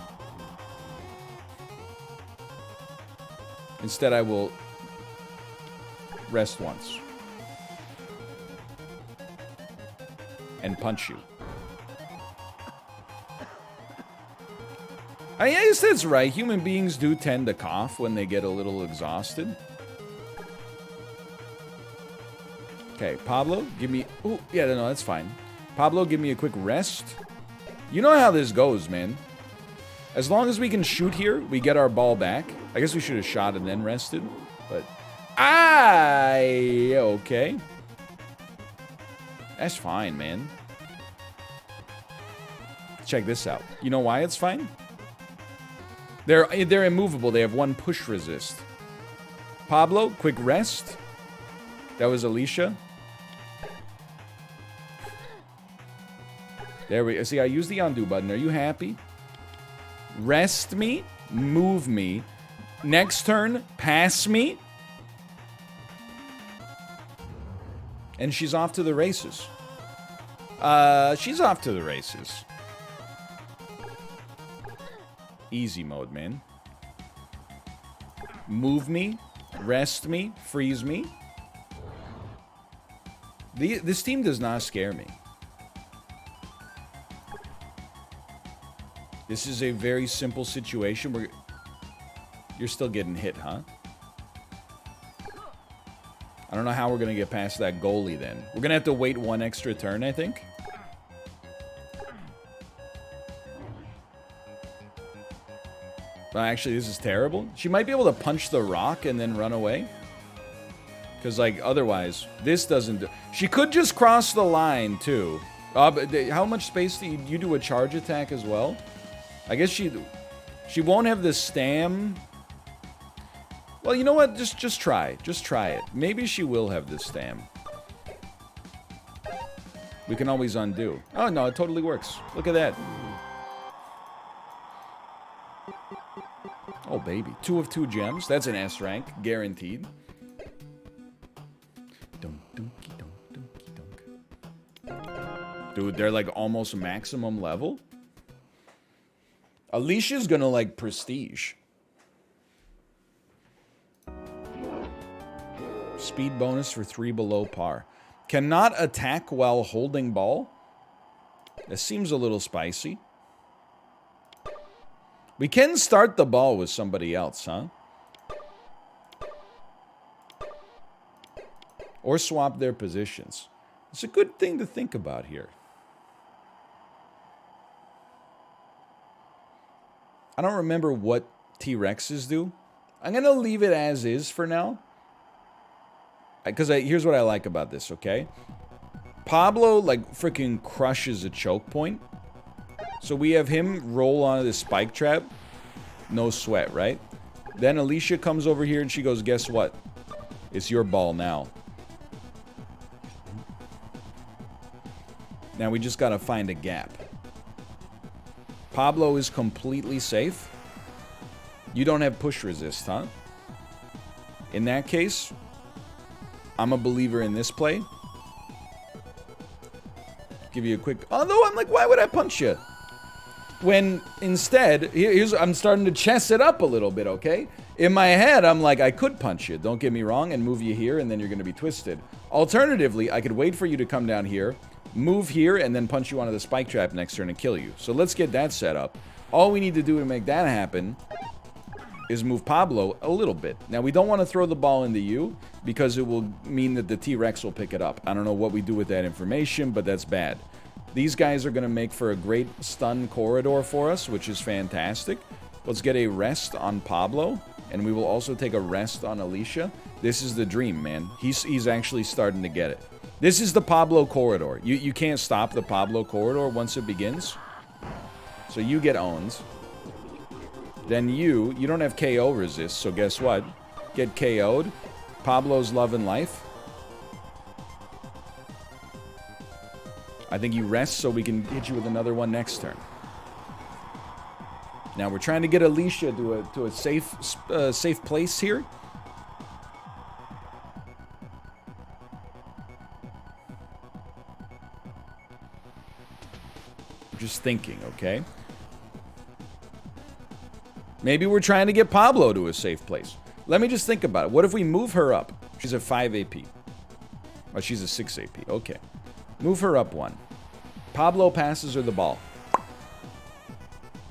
Instead, I will rest once and punch you. I guess that's right. Human beings do tend to cough when they get a little exhausted. Okay, Pablo, give me... Oh, yeah, no, that's fine. Pablo, give me a quick rest. You know how this goes, man. As long as we can shoot here, we get our ball back. I guess we should have shot and then rested, but... Okay. That's fine, man. Check this out. You know why it's fine? They're immovable. They have 1 push resist. Pablo, quick rest. That was Alicia. There we go. See, I used the undo button. Are you happy? Rest me. Move me. Next turn, pass me. And she's off to the races. She's off to the races. Easy mode, man. Move me, rest me, freeze me. This team does not scare me. This is a very simple situation where you're still getting hit, huh? I don't know how we're going to get past that goalie then. We're going to have to wait 1 extra turn, I think. Actually, this is terrible. She might be able to punch the rock and then run away. Because, like, otherwise, this doesn't do... She could just cross the line, too. But how much space do you do a charge attack as well? I guess she won't have the stam. Well, you know what? Just try. Just try it. Maybe she will have the stam. We can always undo. Oh, no, it totally works. Look at that. Oh, baby. 2 of 2 gems. That's an S rank. Guaranteed. Dude, they're like almost maximum level. Alicia's gonna like prestige. Speed bonus for 3 below par. Cannot attack while holding ball. That seems a little spicy. We can start the ball with somebody else, huh? Or swap their positions. It's a good thing to think about here. I don't remember what T-Rexes do. I'm going to leave it as is for now. Because here's what I like about this, okay? Pablo, like, freaking crushes a choke point. So we have him roll onto the spike trap. No sweat, right? Then Alicia comes over here and she goes, guess what? It's your ball now. Now we just gotta find a gap. Pablo is completely safe. You don't have push resist, huh? In that case, I'm a believer in this play. Give you a quick... Although I'm like, why would I punch you? When instead, I'm starting to chess it up a little bit, okay? In my head, I'm like, I could punch you, don't get me wrong, and move you here, and then you're going to be twisted. Alternatively, I could wait for you to come down here, move here, and then punch you onto the spike trap next turn and kill you. So let's get that set up. All we need to do to make that happen is move Pablo a little bit. Now, we don't want to throw the ball into you because it will mean that the T-Rex will pick it up. I don't know what we do with that information, but that's bad. These guys are going to make for a great stun corridor for us, which is fantastic. Let's get a rest on Pablo, and we will also take a rest on Alicia. This is the dream, man. He's actually starting to get it. This is the Pablo corridor. You can't stop the Pablo corridor once it begins. So you get owned. Then you don't have KO resist, so guess what? Get KO'd. Pablo's loving life. I think you rest so we can hit you with another one next turn. Now we're trying to get Alicia to a safe place here. Just thinking, okay? Maybe we're trying to get Pablo to a safe place. Let me just think about it. What if we move her up? She's a 5 AP. Oh, she's a 6 AP. Okay. Move her up 1. Pablo passes her the ball.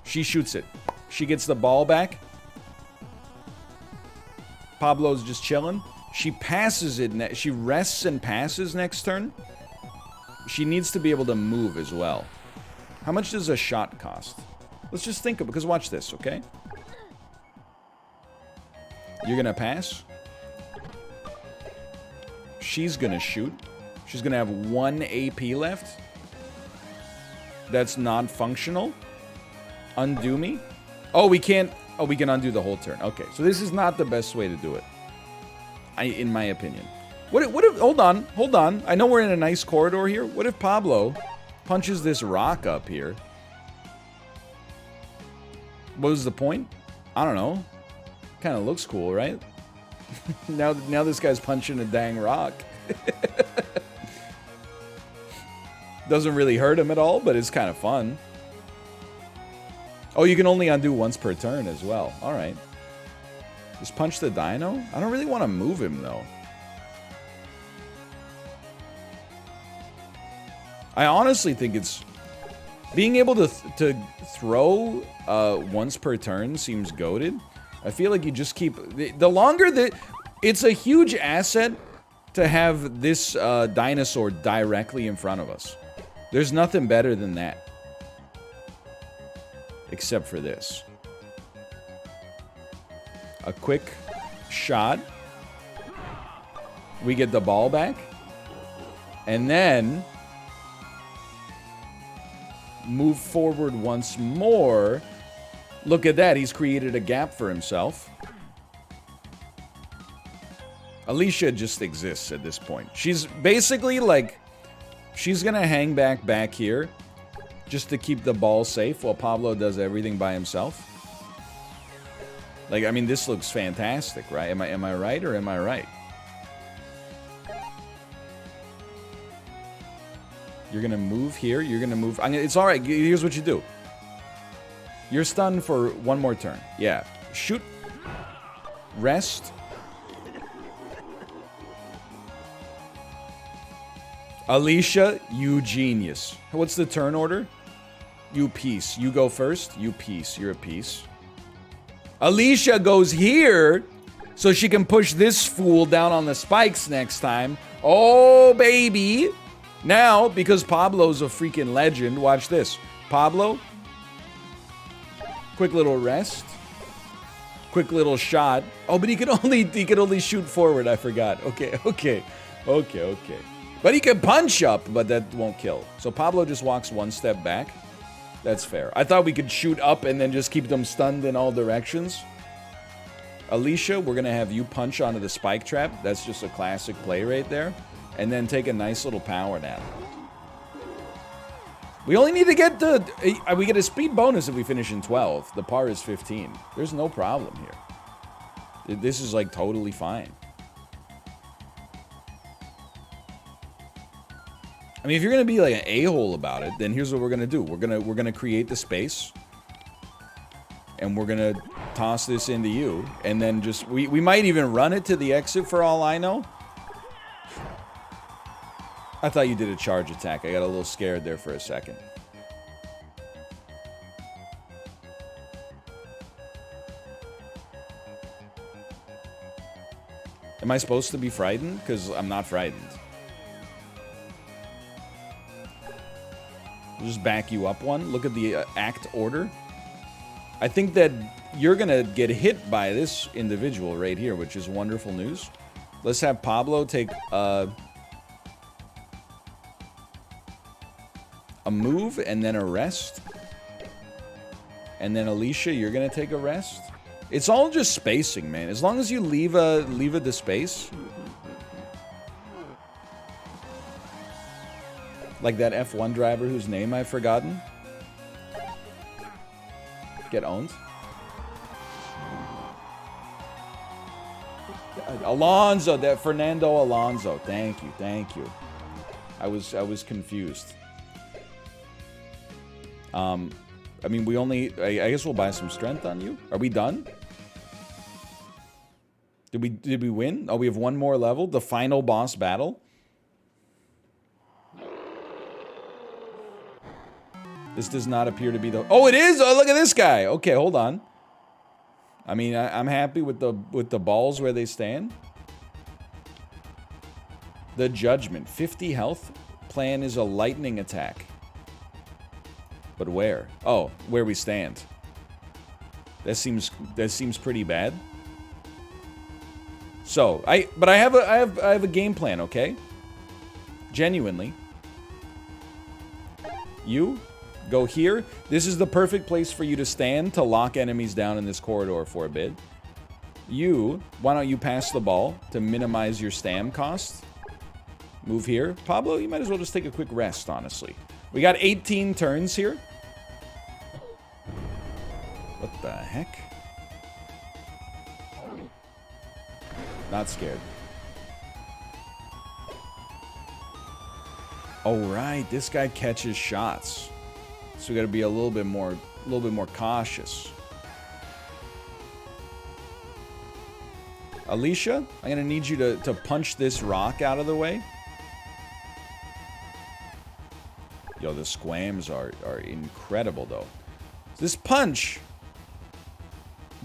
She shoots it. She gets the ball back. Pablo's just chilling. She passes it. She rests and passes next turn. She needs to be able to move as well. How much does a shot cost? Let's just think of it, because watch this, okay? You're going to pass. She's going to shoot. She's going to have 1 AP left. That's non-functional. Undo me. Oh, we can't. Oh, we can undo the whole turn. Okay, so this is not the best way to do it. In my opinion. What if, hold on. I know we're in a nice corridor here. What if Pablo punches this rock up here? What was the point? I don't know. Kind of looks cool, right? now this guy's punching a dang rock. Doesn't really hurt him at all, but it's kind of fun. Oh, you can only undo once per turn as well. All right. Just punch the dino? I don't really want to move him, though. I honestly think it's... Being able to throw once per turn seems goated. I feel like you just keep... The longer that... It's a huge asset to have this dinosaur directly in front of us. There's nothing better than that. Except for this. A quick shot. We get the ball back. And then... move forward once more. Look at that. He's created a gap for himself. Alicia just exists at this point. She's basically like... She's going to hang back here just to keep the ball safe while Pablo does everything by himself. Like, I mean, this looks fantastic, right? Am I right or am I right? You're going to move here. You're going to move... it's all right. Here's what you do. You're stunned for one more turn. Yeah. Shoot. Rest. Alicia, you genius. What's the turn order? You piece. You go first. You piece. You're a piece. Alicia goes here so she can push this fool down on the spikes next time. Oh, baby. Now, because Pablo's a freaking legend, watch this. Pablo. Quick little rest. Quick little shot. Oh, but he could only shoot forward. I forgot. Okay. But he can punch up, but that won't kill. So Pablo just walks one step back. That's fair. I thought we could shoot up and then just keep them stunned in all directions. Alicia, we're going to have you punch onto the spike trap. That's just a classic play right there. And then take a nice little power nap. We only need to get the... We get a speed bonus if we finish in 12. The par is 15. There's no problem here. This is like totally fine. I mean, if you're gonna be like an a-hole about it, then here's what we're gonna do. We're gonna create the space, and we're gonna toss this into you, and then just we might even run it to the exit for all I know. I thought you did a charge attack. I got a little scared there for a second. Am I supposed to be frightened? Because I'm not frightened. I'll just back you up one. Look at the act order. I think that you're going to get hit by this individual right here, which is wonderful news. Let's have Pablo take a move and then a rest. And then Alicia, you're going to take a rest. It's all just spacing, man. As long as you leave the space. Like that F1 driver whose name I've forgotten. Get owned. Alonso, that Fernando Alonso. Thank you. I was confused. I mean, we only... I guess we'll buy some strength on you. Are we done? Did we win? Oh, we have one more level. The final boss battle. This does not appear to be the... Oh, it is! Oh, look at this guy! Okay, hold on. I mean, I'm happy with the balls where they stand. The Judgment. 50 health. Plan is a lightning attack. But where? Oh, where we stand. That seems pretty bad. So, I have a game plan, okay? Genuinely. You go here. This is the perfect place for you to stand to lock enemies down in this corridor for a bit. Why don't you pass the ball to minimize your stam cost? Move here. Pablo, you might as well just take a quick rest, honestly. We got 18 turns here. What the heck? Not scared. Oh, right. This guy catches shots. So we got to be a little bit more cautious. Alicia, I'm going to need you to punch this rock out of the way. Yo, the squams are incredible, though. This punch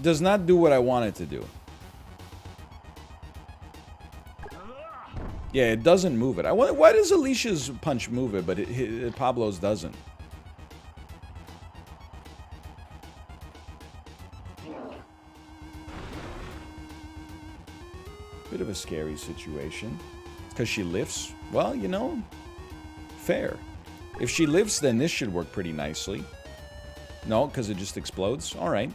does not do what I want it to do. Yeah, it doesn't move it. Why does Alicia's punch move it, but Pablo's doesn't? Bit of a scary situation. Because she lifts? Well, you know, fair. If she lifts, then this should work pretty nicely. No, because it just explodes? Alright.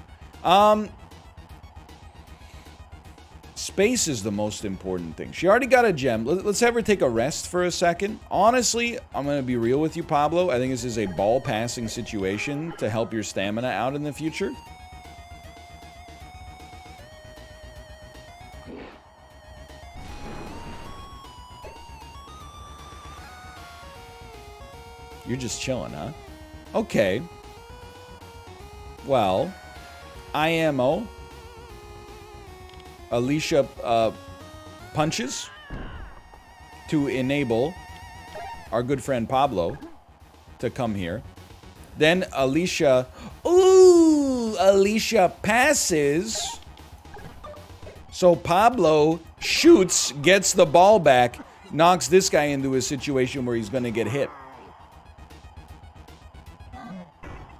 Space is the most important thing. She already got a gem. Let's have her take a rest for a second. Honestly, I'm going to be real with you, Pablo. I think this is a ball passing situation to help your stamina out in the future. You're just chilling, huh? Okay. Well, IMO. Alicia punches to enable our good friend Pablo to come here. Then Alicia... Ooh! Alicia passes. So Pablo shoots, gets the ball back, knocks this guy into a situation where he's going to get hit.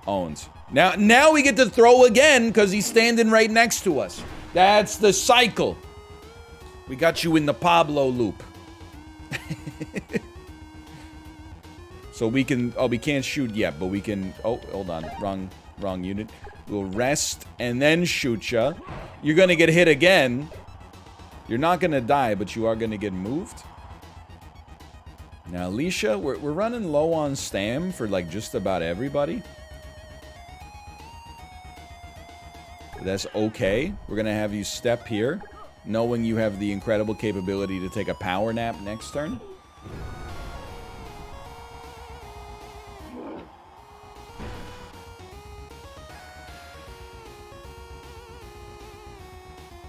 Owns. Now we get to throw again because he's standing right next to us. That's the cycle. We got you in the Pablo loop. So we can... Oh, we can't shoot yet, but we can... Oh, hold on. Wrong unit. We'll rest and then shoot ya. You're gonna get hit again. You're not gonna die, but you are gonna get moved. Now, Alicia, we're running low on stam for, like, just about everybody. That's okay. We're gonna have you step here, knowing you have the incredible capability to take a power nap next turn.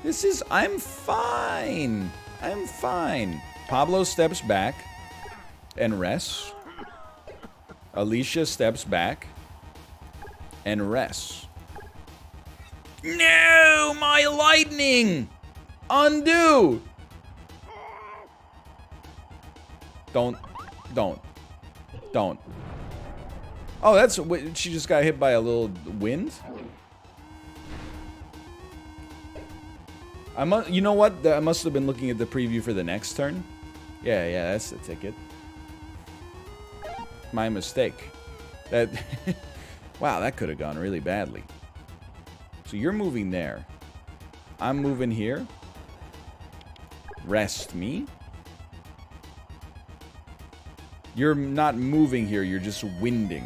This is... I'm fine. I'm fine. Pablo steps back and rests. Alicia steps back and rests. No! My lightning! Undo! Don't. Oh, that's... She just got hit by a little wind? You know what? I must have been looking at the preview for the next turn. Yeah, that's the ticket. My mistake. That... Wow, that could have gone really badly. So you're moving there. I'm moving here. Rest me. You're not moving here, you're just winding.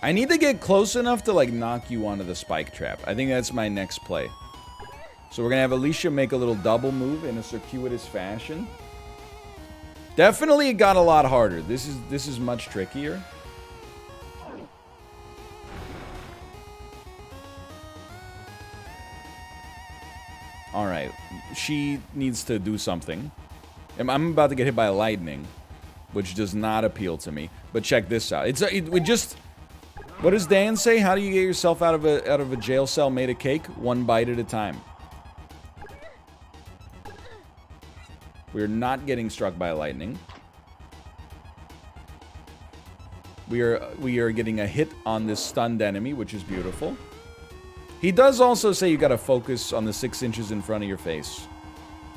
I need to get close enough to, like, knock you onto the spike trap. I think that's my next play. So we're gonna have Alicia make a little double move in a circuitous fashion. Definitely it got a lot harder. This is much trickier. Alright, she needs to do something. I'm about to get hit by lightning, which does not appeal to me. But check this out. We just... What does Dan say? How do you get yourself out of a jail cell made of cake? One bite at a time. We're not getting struck by lightning. We are getting a hit on this stunned enemy, which is beautiful. He does also say you gotta focus on the 6 inches in front of your face,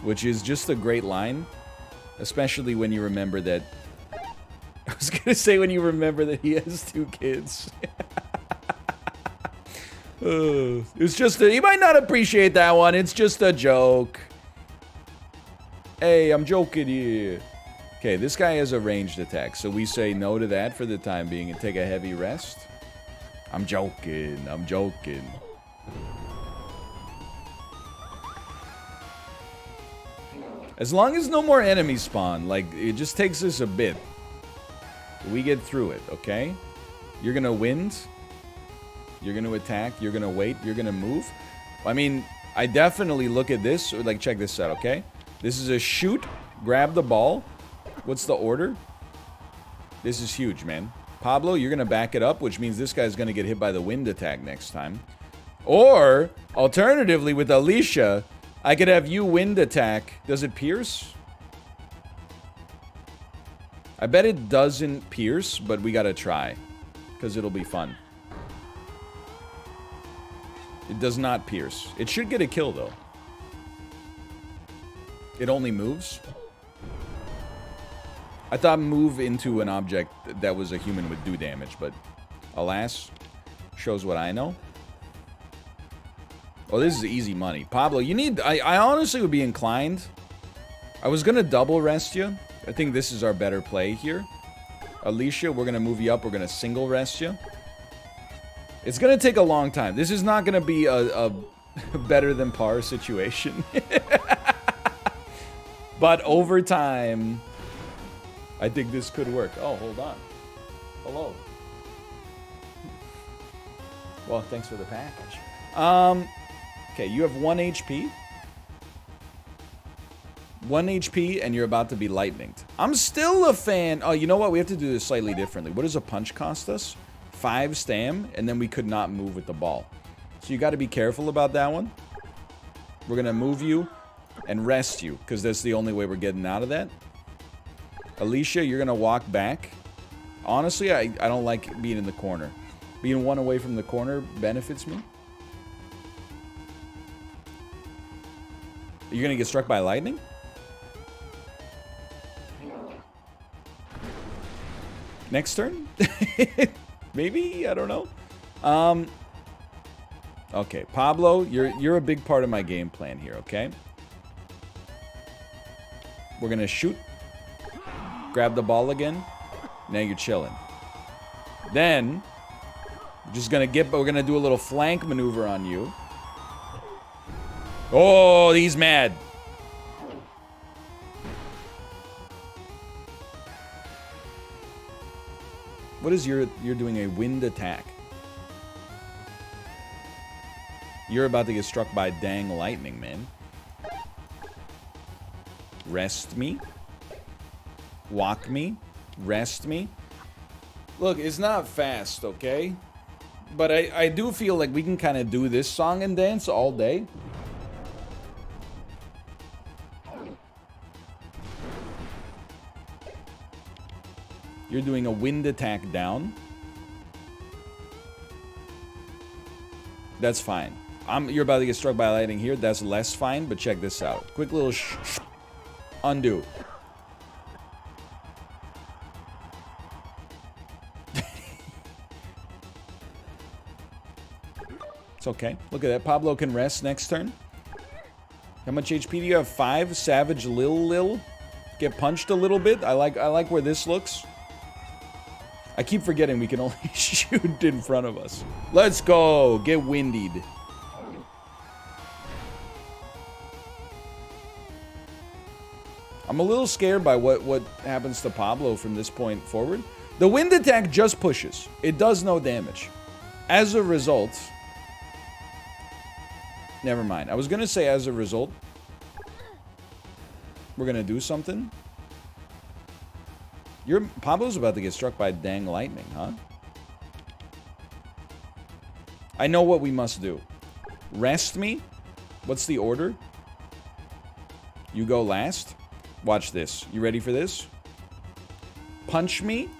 which is just a great line, especially when you remember that... I was gonna say when you remember that he has 2 kids. It's just you might not appreciate that one, it's just a joke. Hey, I'm joking here. Okay, this guy has a ranged attack, so we say no to that for the time being and take a heavy rest. I'm joking, I'm joking. As long as no more enemies spawn, like, it just takes us a bit. We get through it, okay? You're gonna wind. You're gonna attack. You're gonna wait. You're gonna move. I mean, I definitely look at this. Or, like, check this out, okay? This is a shoot. Grab the ball. What's the order? This is huge, man. Pablo, you're gonna back it up, which means this guy's gonna get hit by the wind attack next time. Or, alternatively, with Alicia, I could have you wind attack. Does it pierce? I bet it doesn't pierce, but we gotta try. Because it'll be fun. It does not pierce. It should get a kill, though. It only moves. I thought move into an object that was a human would do damage, but alas, shows what I know. Oh, this is easy money. Pablo, you need... I honestly would be inclined. I was gonna double rest you. I think this is our better play here. Alicia, we're gonna move you up. We're gonna single rest you. It's gonna take a long time. This is not gonna be a better than par situation. But over time, I think this could work. Oh, hold on. Hello. Well, thanks for the package. Okay, you have 1 HP. 1 HP, and you're about to be lightninged. I'm still a fan. Oh, you know what? We have to do this slightly differently. What does a punch cost us? 5 stam, and then we could not move with the ball. So you got to be careful about that one. We're going to move you and rest you, because that's the only way we're getting out of that. Alicia, you're going to walk back. Honestly, I don't like being in the corner. Being 1 away from the corner benefits me. You're going to get struck by lightning? Next turn? Maybe? I don't know. Okay, Pablo, you're a big part of my game plan here, okay? We're gonna shoot. Grab the ball again. Now you're chilling. Then, we're gonna do a little flank maneuver on you. Oh, he's mad. What is you're doing a wind attack? You're about to get struck by dang lightning, man. Rest me. Walk me. Rest me. Look, it's not fast, okay? But I do feel like we can kind of do this song and dance all day. You're doing a wind attack down. That's fine. You're about to get struck by lightning here. That's less fine, but check this out. Quick little undo. It's okay. Look at that. Pablo can rest next turn. How much HP do you have? 5. Savage Lil. Get punched a little bit. I like where this looks. I keep forgetting we can only shoot in front of us. Let's go. Get windied. I'm a little scared by what happens to Pablo from this point forward. The wind attack just pushes. It does no damage. As a result... Never mind. I was going to say as a result... We're going to do something. Pablo's about to get struck by dang lightning, huh? I know what we must do. Rest me. What's the order? You go last. Watch this. You ready for this? Punch me.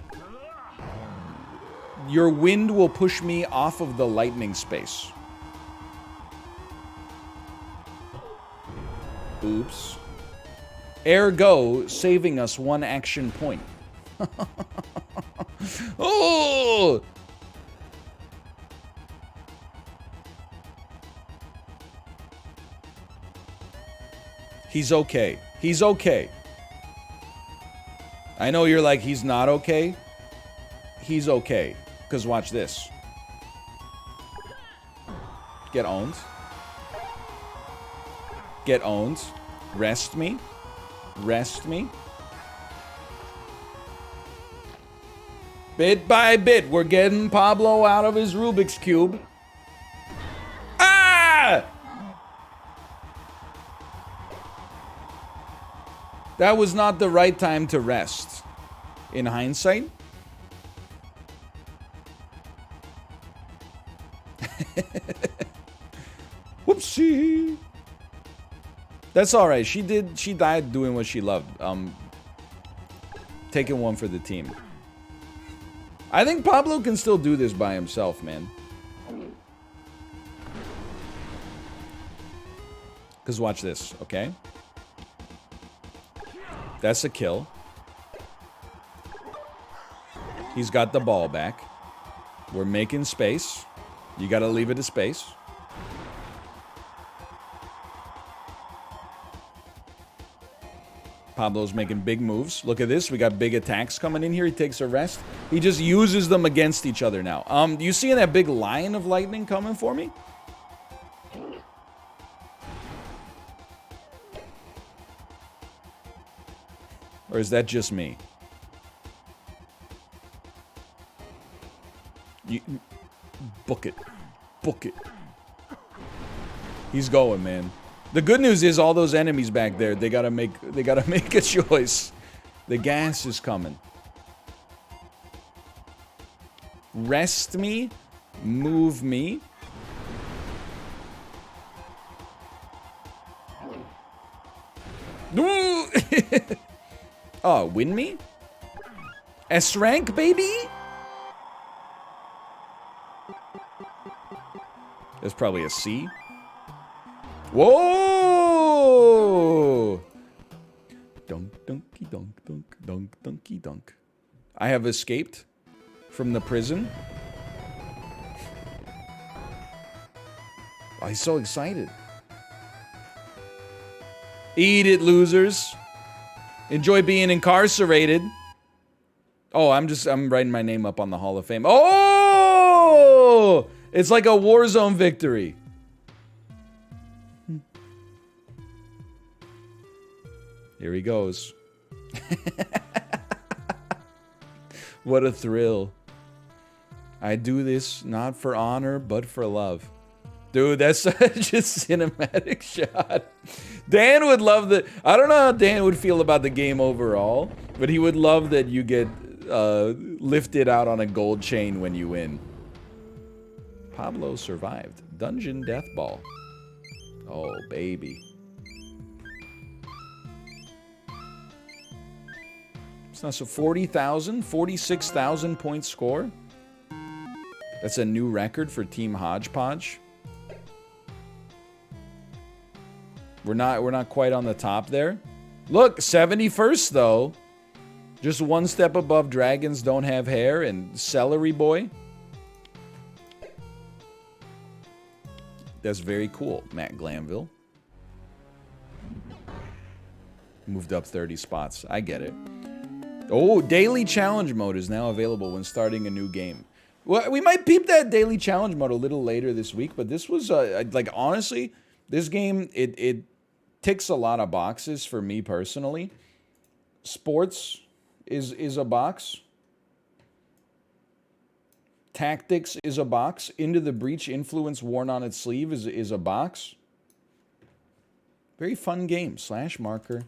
Your wind will push me off of the lightning space. Oops. Ergo, saving us 1 action point. Oh! He's okay. He's okay. I know you're like, he's not okay. He's okay. Because watch this. Get owned. Get owned. Rest me. Rest me. Bit by bit, we're getting Pablo out of his Rubik's Cube. Ah! That was not the right time to rest. In hindsight. Whoopsie. That's alright. She died doing what she loved. Taking 1 for the team. I think Pablo can still do this by himself, man. Because watch this, okay? That's a kill. He's got the ball back. We're making space. You gotta leave it a space. Pablo's making big moves. Look at this. We got big attacks coming in here. He takes a rest. He just uses them against each other now. Do you see that big line of lightning coming for me? Or is that just me? You book it. Book it. He's going, man. The good news is all those enemies back there, they gotta make a choice. The gas is coming. Rest me. Move me. Oh, win me? S rank, baby? There's probably a C. Whoa! Dunk, dunky, dunk, dunk, dunk, dunky, dunk. I have escaped from the prison. Oh, he's so excited. Eat it, losers. Enjoy being incarcerated. Oh, I'm writing my name up on the Hall of Fame. Oh! It's like a Warzone victory. Here he goes. What a thrill. I do this not for honor, but for love. Dude, that's such a cinematic shot. Dan would love the... I don't know how Dan would feel about the game overall, but he would love that you get lifted out on a gold chain when you win. Pablo survived. Dungeon Deathball. Oh, baby. It's not so 40,000, 46,000 point score. That's a new record for Team Hodgepodge. We're not quite on the top there. Look, 71st though. Just one step above Dragons Don't Have Hair and Celery Boy. That's very cool, Matt Glanville. Moved up 30 spots. I get it. Oh, daily challenge mode is now available when starting a new game. Well, we might peep that daily challenge mode a little later this week, but this was like honestly, this game it ticks a lot of boxes for me personally. Sports is a box. Tactics is a box. Into the Breach influence worn on its sleeve is a box. Very fun game. /marker.